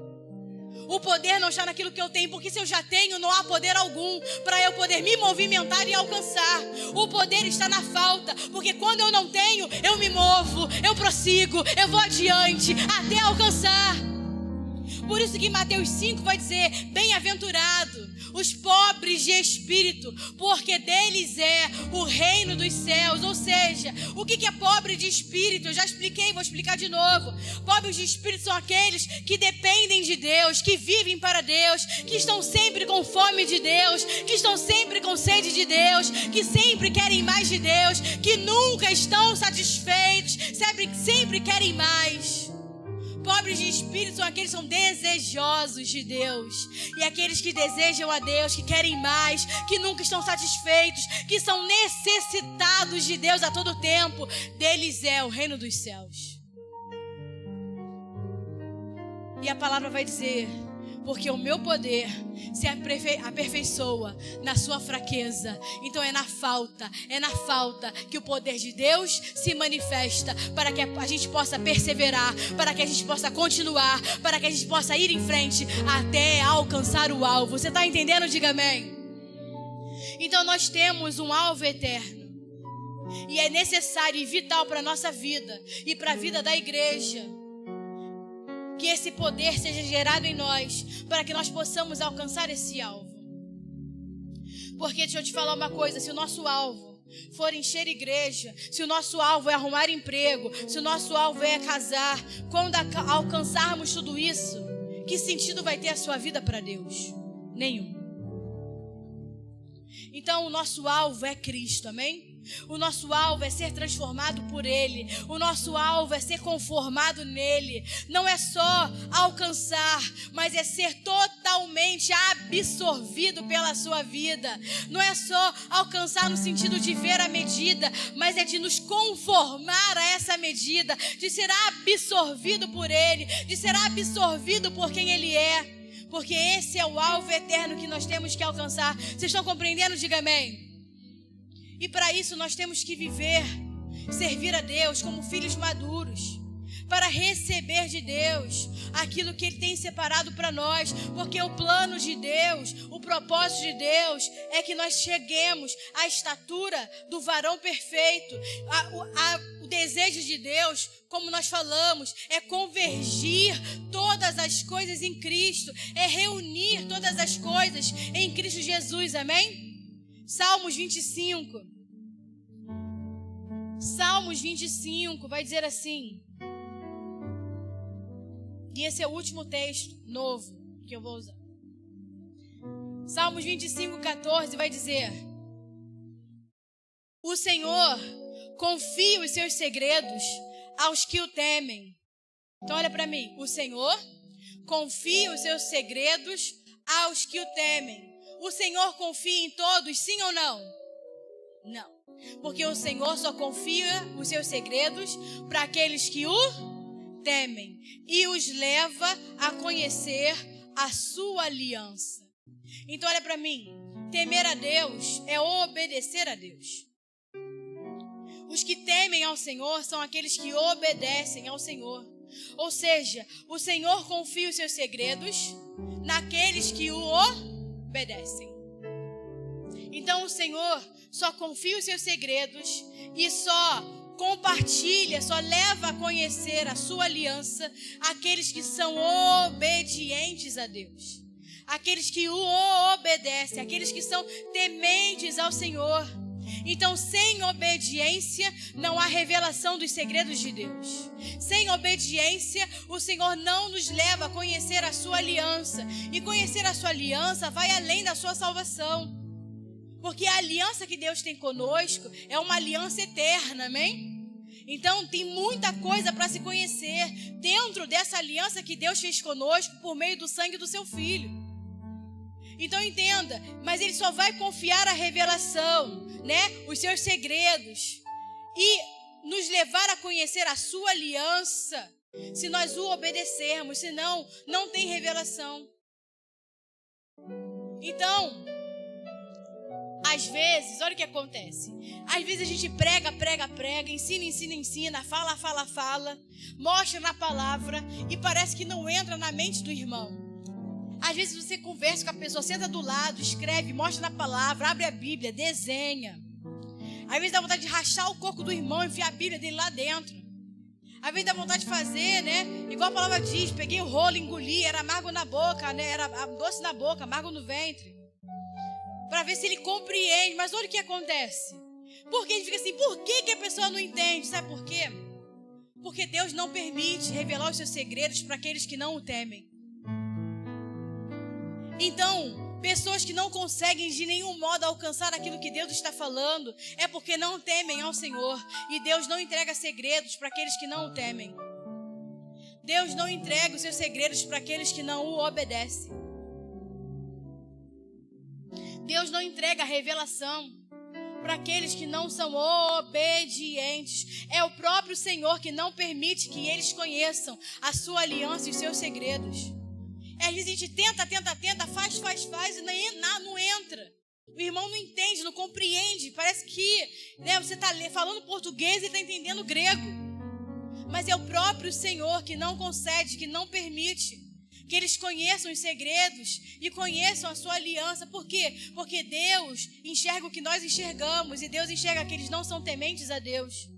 O poder não está naquilo que eu tenho, porque se eu já tenho, não há poder algum para eu poder me movimentar e alcançar. O poder está na falta, porque quando eu não tenho, eu me movo, eu prossigo, eu vou adiante até alcançar. Por isso que Mateus 5 vai dizer: bem-aventurado os pobres de espírito, porque deles é o reino dos céus. Ou seja, o que é pobre de espírito? Eu já expliquei, vou explicar de novo. Pobres de espírito são aqueles que dependem de Deus, que vivem para Deus, que estão sempre com fome de Deus, que estão sempre com sede de Deus, que sempre querem mais de Deus, que nunca estão satisfeitos, sempre querem mais. Pobres de espírito são aqueles que são desejosos de Deus. E aqueles que desejam a Deus, que querem mais, que nunca estão satisfeitos, que são necessitados de Deus a todo tempo. Deles é o reino dos céus. E a palavra vai dizer: porque o meu poder se aperfeiçoa na sua fraqueza. Então é na falta que o poder de Deus se manifesta, para que a gente possa perseverar, para que a gente possa continuar, para que a gente possa ir em frente até alcançar o alvo. Você está entendendo? Diga amém. Então nós temos um alvo eterno, e é necessário e vital para a nossa vida e para a vida da igreja que esse poder seja gerado em nós, para que nós possamos alcançar esse alvo. Porque deixa eu te falar uma coisa: se o nosso alvo for encher igreja, se o nosso alvo é arrumar emprego, se o nosso alvo é casar, quando alcançarmos tudo isso, que sentido vai ter a sua vida para Deus? Nenhum. Então o nosso alvo é Cristo, amém? O nosso alvo é ser transformado por Ele. O nosso alvo é ser conformado nele. Não é só alcançar, mas é ser totalmente absorvido pela sua vida. Não é só alcançar no sentido de ver a medida, mas é de nos conformar a essa medida, de ser absorvido por Ele, de ser absorvido por quem Ele é. Porque esse é o alvo eterno que nós temos que alcançar. Vocês estão compreendendo? Diga amém. E para isso nós temos que viver, servir a Deus como filhos maduros, para receber de Deus aquilo que Ele tem separado para nós. Porque o plano de Deus, o propósito de Deus é que nós cheguemos à estatura do varão perfeito. O desejo de Deus, como nós falamos, é convergir todas as coisas em Cristo, é reunir todas as coisas em Cristo Jesus, amém? Salmos 25. Salmos 25 vai dizer assim. E esse é o último texto novo que eu vou usar. Salmos 25, 14 vai dizer: o Senhor confia os seus segredos aos que o temem. Então olha para mim. O Senhor confia os seus segredos aos que o temem. O Senhor confia em todos, sim ou não? Não. Porque o Senhor só confia os seus segredos para aqueles que o temem e os leva a conhecer a sua aliança. Então olha para mim. Temer a Deus é obedecer a Deus. Os que temem ao Senhor são aqueles que obedecem ao Senhor. Ou seja, o Senhor confia os seus segredos naqueles que o obedecem. Então o Senhor só confia os seus segredos e só compartilha, só leva a conhecer a sua aliança aqueles que são obedientes a Deus, aqueles que o obedecem, aqueles que são tementes ao Senhor. Então, sem obediência, não há revelação dos segredos de Deus. Sem obediência, o Senhor não nos leva a conhecer a sua aliança. E conhecer a sua aliança vai além da sua salvação. Porque a aliança que Deus tem conosco é uma aliança eterna, amém? Então, tem muita coisa para se conhecer dentro dessa aliança que Deus fez conosco por meio do sangue do seu Filho. Então entenda, mas Ele só vai confiar a revelação, né? Os seus segredos. E nos levar a conhecer a sua aliança se nós o obedecermos, senão não tem revelação. Então, às vezes, olha o que acontece. Às vezes a gente prega, ensina, fala, mostra na palavra e parece que não entra na mente do irmão. Às vezes você conversa com a pessoa, senta do lado, escreve, mostra na palavra, abre a Bíblia, desenha. Às vezes dá vontade de rachar o coco do irmão e enfiar a Bíblia dele lá dentro. Às vezes dá vontade de fazer, né? Igual a palavra diz, peguei o rolo, engoli, era amargo na boca, né? Era doce na boca, amargo no ventre. Para ver se ele compreende. Mas olha o que acontece. Porque a gente fica assim, por que a pessoa não entende? Sabe por quê? Porque Deus não permite revelar os seus segredos para aqueles que não o temem. Então, pessoas que não conseguem de nenhum modo alcançar aquilo que Deus está falando, é porque não temem ao Senhor. E Deus não entrega segredos para aqueles que não o temem. Deus não entrega os seus segredos para aqueles que não o obedecem. Deus não entrega a revelação para aqueles que não são obedientes. É o próprio Senhor que não permite que eles conheçam a sua aliança e os seus segredos. Às vezes a gente tenta, faz e não entra. O irmão não entende, não compreende. Parece que, né, você está falando português e está entendendo grego. Mas é o próprio Senhor que não concede, que não permite que eles conheçam os segredos e conheçam a sua aliança. Por quê? Porque Deus enxerga o que nós enxergamos e Deus enxerga que eles não são tementes a Deus.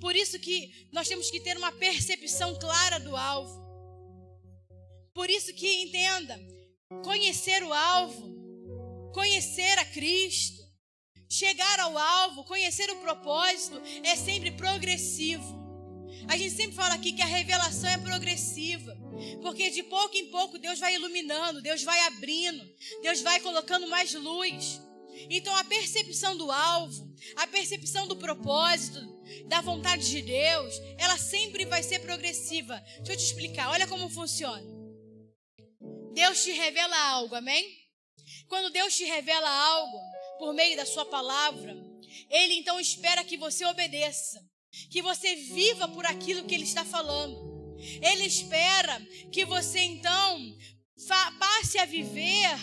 Por isso que nós temos que ter uma percepção clara do alvo. Por isso que entenda, conhecer o alvo, conhecer a Cristo, chegar ao alvo, conhecer o propósito é sempre progressivo. A gente sempre fala aqui que a revelação é progressiva, porque de pouco em pouco Deus vai iluminando, Deus vai abrindo, Deus vai colocando mais luz. Então a percepção do alvo, a percepção do propósito, da vontade de Deus, ela sempre vai ser progressiva. Deixa eu te explicar, olha como funciona. Deus te revela algo, amém? Quando Deus te revela algo por meio da sua palavra, Ele então espera que você obedeça, que você viva por aquilo que Ele está falando. Ele espera que você então passe a viver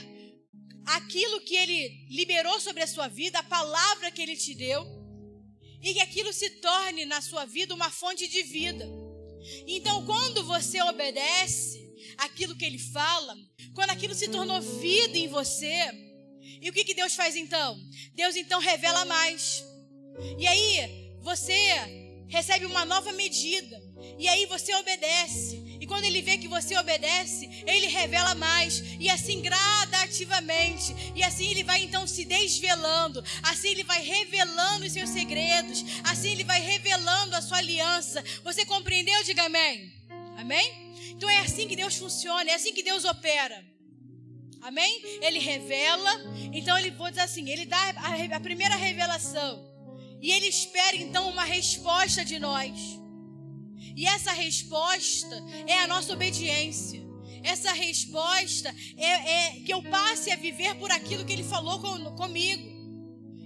aquilo que Ele liberou sobre a sua vida, a palavra que Ele te deu, e que aquilo se torne na sua vida uma fonte de vida. Então, quando você obedece aquilo que Ele fala, quando aquilo se tornou vida em você, e o que Deus faz então? Deus então revela mais. E aí você recebe uma nova medida, e aí você obedece. E quando Ele vê que você obedece, Ele revela mais, e assim gradativamente, e assim Ele vai então se desvelando, assim Ele vai revelando os seus segredos, assim Ele vai revelando a sua aliança. Você compreendeu? Diga amém. Amém? Então é assim que Deus funciona, é assim que Deus opera. Amém? Ele revela, então Ele, vou dizer assim, Ele dá a primeira revelação, e Ele espera então uma resposta de nós. E essa resposta é a nossa obediência. Essa resposta é que eu passe a viver por aquilo que Ele falou comigo.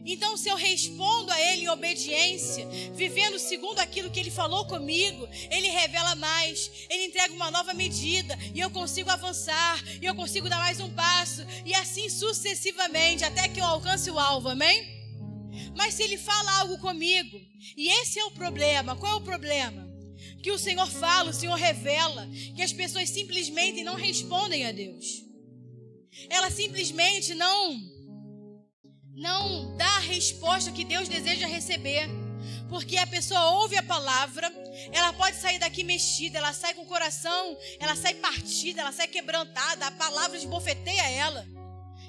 Então, se eu respondo a Ele em obediência, vivendo segundo aquilo que Ele falou comigo, Ele revela mais, Ele entrega uma nova medida, e eu consigo avançar, e eu consigo dar mais um passo, e assim sucessivamente, até que eu alcance o alvo, amém? Mas se Ele fala algo comigo, e esse é o problema, qual é o problema? Que o Senhor fala, o Senhor revela, que as pessoas simplesmente não respondem a Deus. Ela simplesmente não dá a resposta que Deus deseja receber. Porque a pessoa ouve a palavra, ela pode sair daqui mexida, ela sai com o coração, ela sai partida, ela sai quebrantada, a palavra esbofeteia ela.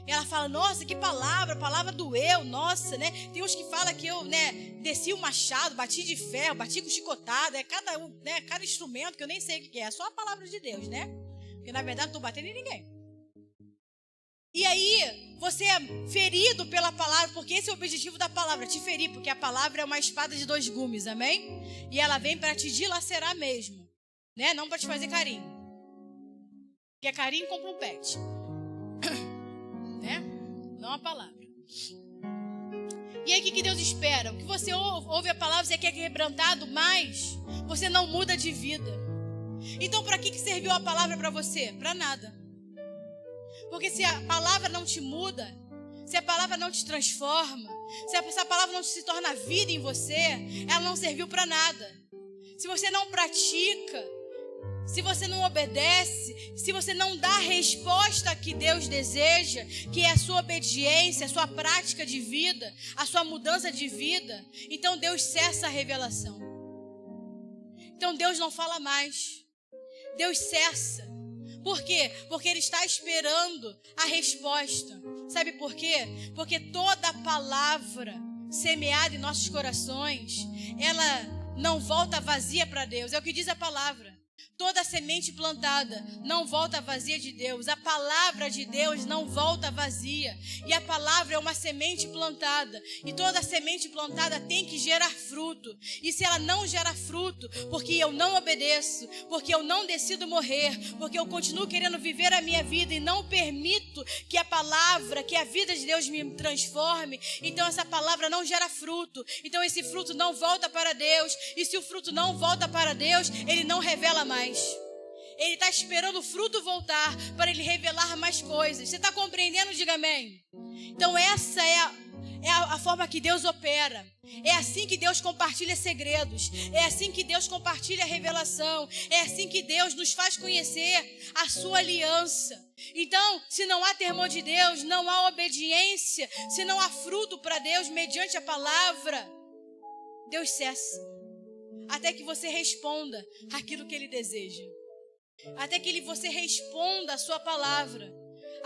Ela fala, nossa, que palavra, a palavra doeu, nossa, né? Tem uns que falam que eu, né, desci o machado, bati de ferro, bati com chicotada, cada instrumento que eu nem sei o que é só a palavra de Deus, né? Porque na verdade não estou batendo em ninguém. E aí, você é ferido pela palavra, porque esse é o objetivo da palavra, te ferir, porque a palavra é uma espada de 2 gumes, amém? E ela vem para te dilacerar mesmo, né? Não para te fazer carinho. Porque carinho compra um pet, né? Não a palavra. E aí o que Deus espera? O que você ouve a palavra, você quer quebrantado, mas você não muda de vida. Então para que serviu a palavra para você? Para nada. Porque se a palavra não te muda, se a palavra não te transforma, se essa palavra não se torna vida em você, ela não serviu para nada. Se você não pratica, se você não obedece, se você não dá a resposta que Deus deseja, que é a sua obediência, a sua prática de vida, a sua mudança de vida, então Deus cessa a revelação. Então Deus não fala mais. Deus cessa. Por quê? Porque Ele está esperando a resposta. Sabe por quê? Porque toda palavra semeada em nossos corações, ela não volta vazia para Deus. É o que diz a palavra. Toda semente plantada não volta vazia de Deus. A palavra de Deus não volta vazia. E a palavra é uma semente plantada. E toda semente plantada tem que gerar fruto. E se ela não gera fruto, porque eu não obedeço, porque eu não decido morrer, porque eu continuo querendo viver a minha vida e não permito que a palavra, que a vida de Deus me transforme, então essa palavra não gera fruto. Então esse fruto não volta para Deus. E se o fruto não volta para Deus, Ele não revela mais. Ele está esperando o fruto voltar para Ele revelar mais coisas. Você está compreendendo? Diga amém. Então essa é a forma que Deus opera. É assim que Deus compartilha segredos. É assim que Deus compartilha a revelação. É assim que Deus nos faz conhecer a sua aliança. Então, se não há temor de Deus, não há obediência, se não há fruto para Deus mediante a palavra, Deus cessa. Até que você responda aquilo que Ele deseja. Até que você responda a sua palavra.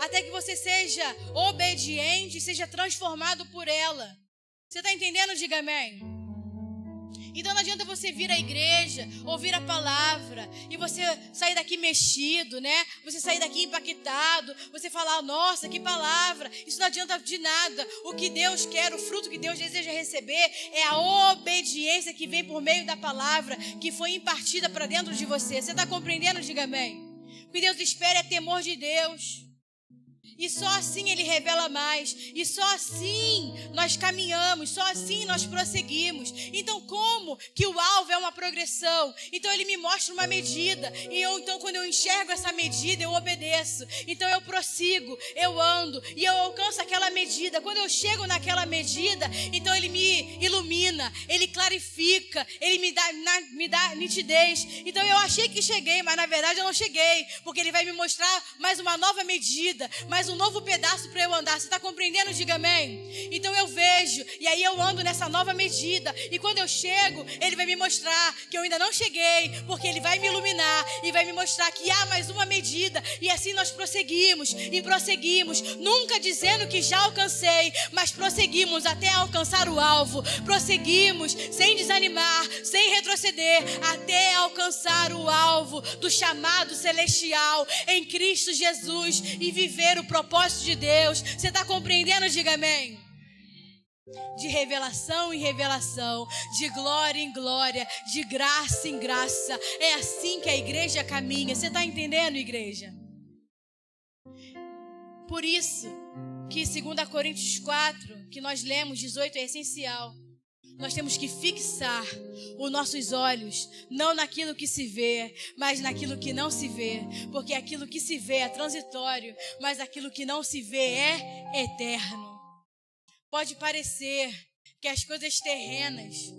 Até que você seja obediente e seja transformado por ela. Você está entendendo? Diga amém. Então não adianta você vir à igreja, ouvir a palavra e você sair daqui mexido, né? Você sair daqui impactado, você falar, nossa, que palavra. Isso não adianta de nada. O que Deus quer, o fruto que Deus deseja receber é a obediência que vem por meio da palavra que foi impartida para dentro de você. Você está compreendendo? Diga amém. O que Deus espera é temor de Deus. E só assim Ele revela mais. E só assim nós caminhamos. Só assim nós prosseguimos. Então como que o alvo é uma progressão? Então Ele me mostra uma medida. E então quando eu enxergo essa medida, eu obedeço. Então eu prossigo, eu ando. E eu alcanço aquela medida. Quando eu chego naquela medida, então Ele me ilumina. Ele clarifica. Ele me dá nitidez. Então eu achei que cheguei, mas na verdade eu não cheguei. Porque Ele vai me mostrar mais uma nova medida. Mais um novo pedaço para eu andar. Você está compreendendo? Diga amém. Então eu vejo e aí eu ando nessa nova medida. E quando eu chego, Ele vai me mostrar que eu ainda não cheguei, porque Ele vai me iluminar e vai me mostrar que há mais uma medida. E assim nós prosseguimos e prosseguimos, nunca dizendo que já alcancei, mas prosseguimos até alcançar o alvo. Prosseguimos sem desanimar, sem retroceder, até alcançar o alvo do chamado celestial em Cristo Jesus e viver o propósito de Deus. Você está compreendendo? Diga amém. De revelação em revelação, de glória em glória, de graça em graça. É assim que a igreja caminha. Você está entendendo, igreja? Por isso que 2 Coríntios 4, que nós lemos, 18, é essencial. Nós temos que fixar os nossos olhos, não naquilo que se vê, mas naquilo que não se vê. Porque aquilo que se vê é transitório, mas aquilo que não se vê é eterno. Pode parecer que as coisas terrenas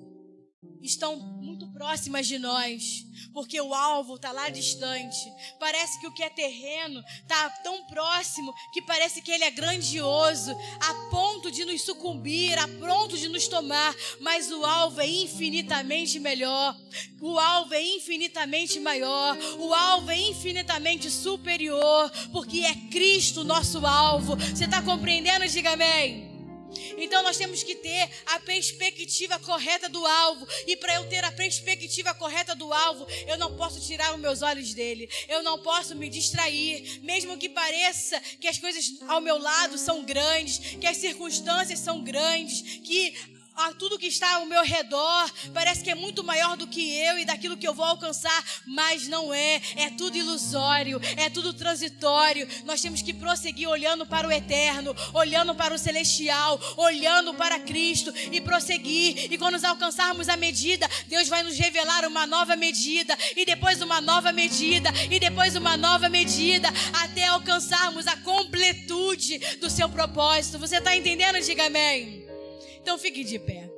estão muito próximas de nós, porque o alvo está lá distante. Parece que o que é terreno está tão próximo que parece que ele é grandioso, a ponto de nos sucumbir, a ponto de nos tomar. Mas o alvo é infinitamente melhor, o alvo é infinitamente maior, o alvo é infinitamente superior, porque é Cristo nosso alvo. Você está compreendendo? Diga amém. Então nós temos que ter a perspectiva correta do alvo. E para eu ter a perspectiva correta do alvo, eu não posso tirar os meus olhos dele. Eu não posso me distrair. Mesmo que pareça que as coisas ao meu lado são grandes, que as circunstâncias são grandes, que tudo que está ao meu redor parece que é muito maior do que eu e daquilo que eu vou alcançar, mas não é. É tudo ilusório, é tudo transitório. Nós temos que prosseguir olhando para o eterno, olhando para o celestial, olhando para Cristo e prosseguir. E quando nós alcançarmos a medida, Deus vai nos revelar uma nova medida, e depois uma nova medida, e depois uma nova medida, até alcançarmos a completude do seu propósito. Você está entendendo? Diga amém. Então fique de pé.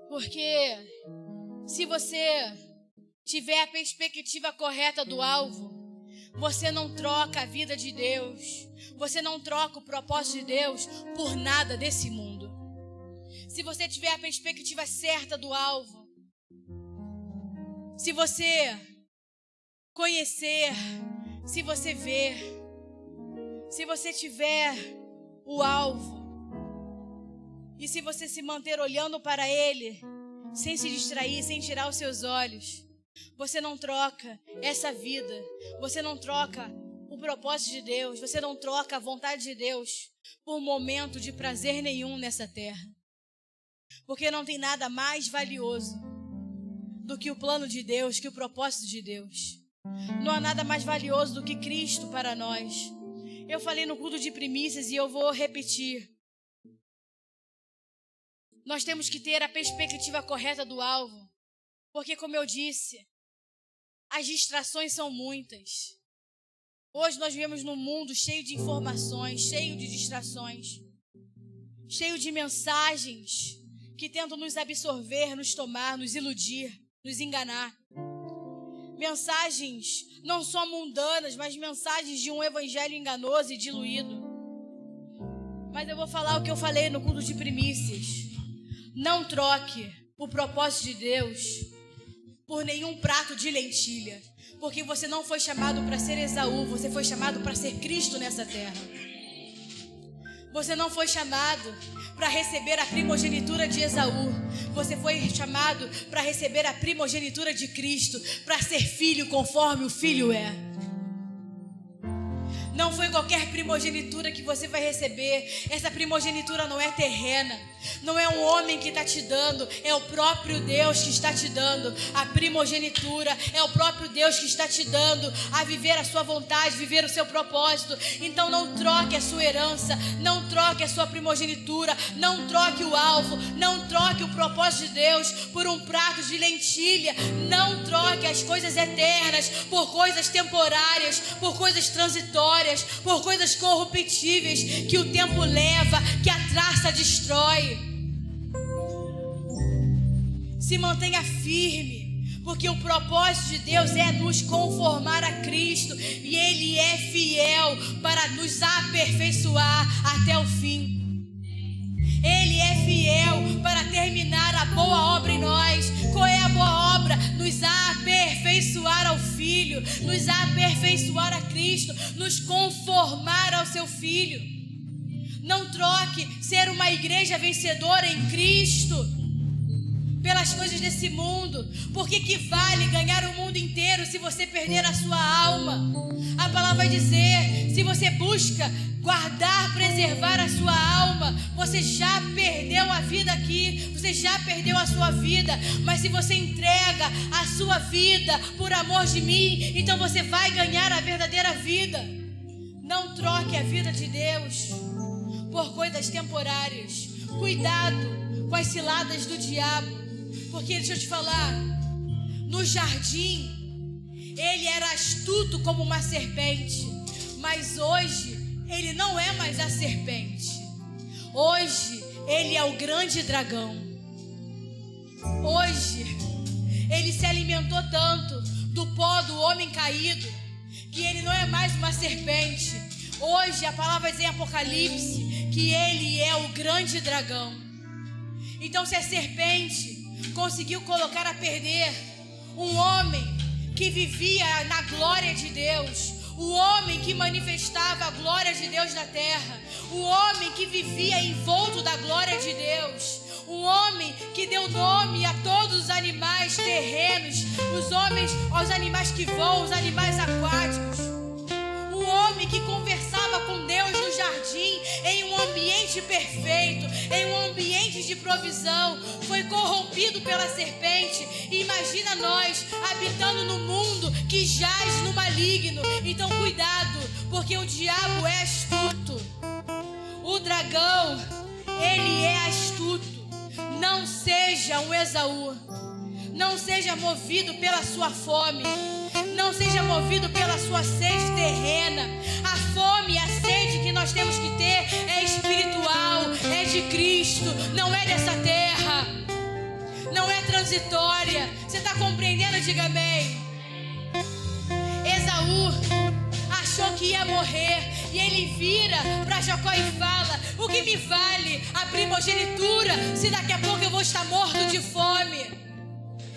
Porque se você tiver a perspectiva correta do alvo, você não troca a vida de Deus, você não troca o propósito de Deus por nada desse mundo. Se você tiver a perspectiva certa do alvo, se você conhecer, se você ver, se você tiver o alvo, e se você se manter olhando para ele, sem se distrair, sem tirar os seus olhos, você não troca essa vida, você não troca o propósito de Deus, você não troca a vontade de Deus por momento de prazer nenhum nessa terra. Porque não tem nada mais valioso do que o plano de Deus, que o propósito de Deus. Não há nada mais valioso do que Cristo para nós. Eu falei no culto de primícias e eu vou repetir. Nós temos que ter a perspectiva correta do alvo. Porque, como eu disse, as distrações são muitas. Hoje nós vivemos num mundo cheio de informações, cheio de distrações, cheio de mensagens que tentam nos absorver, nos tomar, nos iludir, nos enganar. Mensagens não só mundanas, mas mensagens de um evangelho enganoso e diluído. Mas eu vou falar o que eu falei no culto de primícias. Não troque o propósito de Deus por nenhum prato de lentilha, porque você não foi chamado para ser Esaú, você foi chamado para ser Cristo nessa terra. Você não foi chamado para receber a primogenitura de Esaú, você foi chamado para receber a primogenitura de Cristo, para ser filho conforme o filho é. Não foi qualquer primogenitura que você vai receber. Essa primogenitura não é terrena. Não é um homem que está te dando. É o próprio Deus que está te dando a primogenitura. É o próprio Deus que está te dando a viver a sua vontade, viver o seu propósito. Então não troque a sua herança. Não troque a sua primogenitura. Não troque o alvo. Não troque o propósito de Deus por um prato de lentilha. Não troque as coisas eternas por coisas temporárias, por coisas transitórias, por coisas corruptíveis que o tempo leva, que a traça destrói. Se mantenha firme, porque o propósito de Deus é nos conformar a Cristo, e Ele é fiel para nos aperfeiçoar até o fim. Ele é fiel para terminar a boa obra em nós. Qual é a boa obra? Nos aperfeiçoar ao Filho, nos aperfeiçoar a Cristo, nos conformar ao seu Filho. Não troque ser uma igreja vencedora em Cristo pelas coisas desse mundo, porque que vale ganhar o mundo inteiro se você perder a sua alma? A palavra vai dizer, se você busca guardar, preservar a sua alma, você já perdeu a vida aqui, você já perdeu a sua vida. Mas se você entrega a sua vida por amor de mim, então você vai ganhar a verdadeira vida. Não troque a vida de Deus por coisas temporárias. Cuidado com as ciladas do diabo, porque deixa eu te falar, no jardim ele era astuto como uma serpente, mas hoje ele não é mais a serpente. Hoje ele é o grande dragão. Hoje ele se alimentou tanto do pó do homem caído que ele não é mais uma serpente. Hoje a palavra diz em Apocalipse que ele é o grande dragão. Então, se a serpente conseguiu colocar a perder um homem que vivia na glória de Deus, o homem que manifestava a glória de Deus na terra, o homem que vivia envolto da glória de Deus, um homem que deu nome a todos os animais terrenos, os homens aos animais que voam, os animais aquáticos. O homem que conversava com Deus no jardim, em um ambiente perfeito, em um ambiente de provisão, foi corrompido pela serpente. E imagina nós habitando no mundo que jaz no maligno. Então cuidado, porque o diabo é astuto. O dragão, ele é astuto. Não seja um Esaú. Não seja movido pela sua fome. Não seja movido pela sua sede terrena. A fome e a sede que nós temos que ter é espiritual, é de Cristo, não é dessa terra, não é transitória. Você está compreendendo? Diga amém. Esaú achou que ia morrer e ele vira para Jacó e fala: o que me vale a primogenitura se daqui a pouco eu vou estar morto de fome?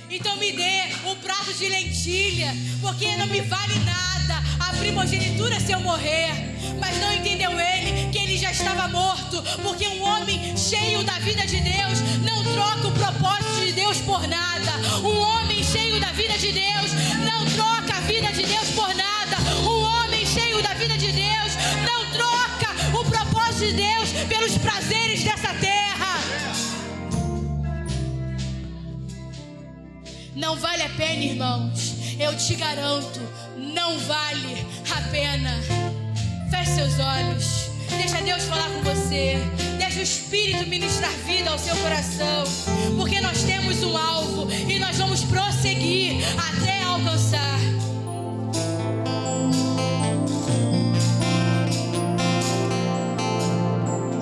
Então me dê um prato de lentilha, porque não me vale nada a primogenitura se eu morrer. Mas não entendeu ele que ele já estava morto, porque um homem cheio da vida de Deus não troca o propósito de Deus por nada. Um homem cheio da vida de Deus não troca a vida de Deus por nada. Um homem cheio da vida de Deus não troca o propósito de Deus pelos prazeres dessa terra. Não vale a pena, irmãos. Eu te garanto, não vale a pena. Feche seus olhos. Deixa Deus falar com você. Deixa o Espírito ministrar vida ao seu coração. Porque nós temos um alvo e nós vamos prosseguir até alcançar.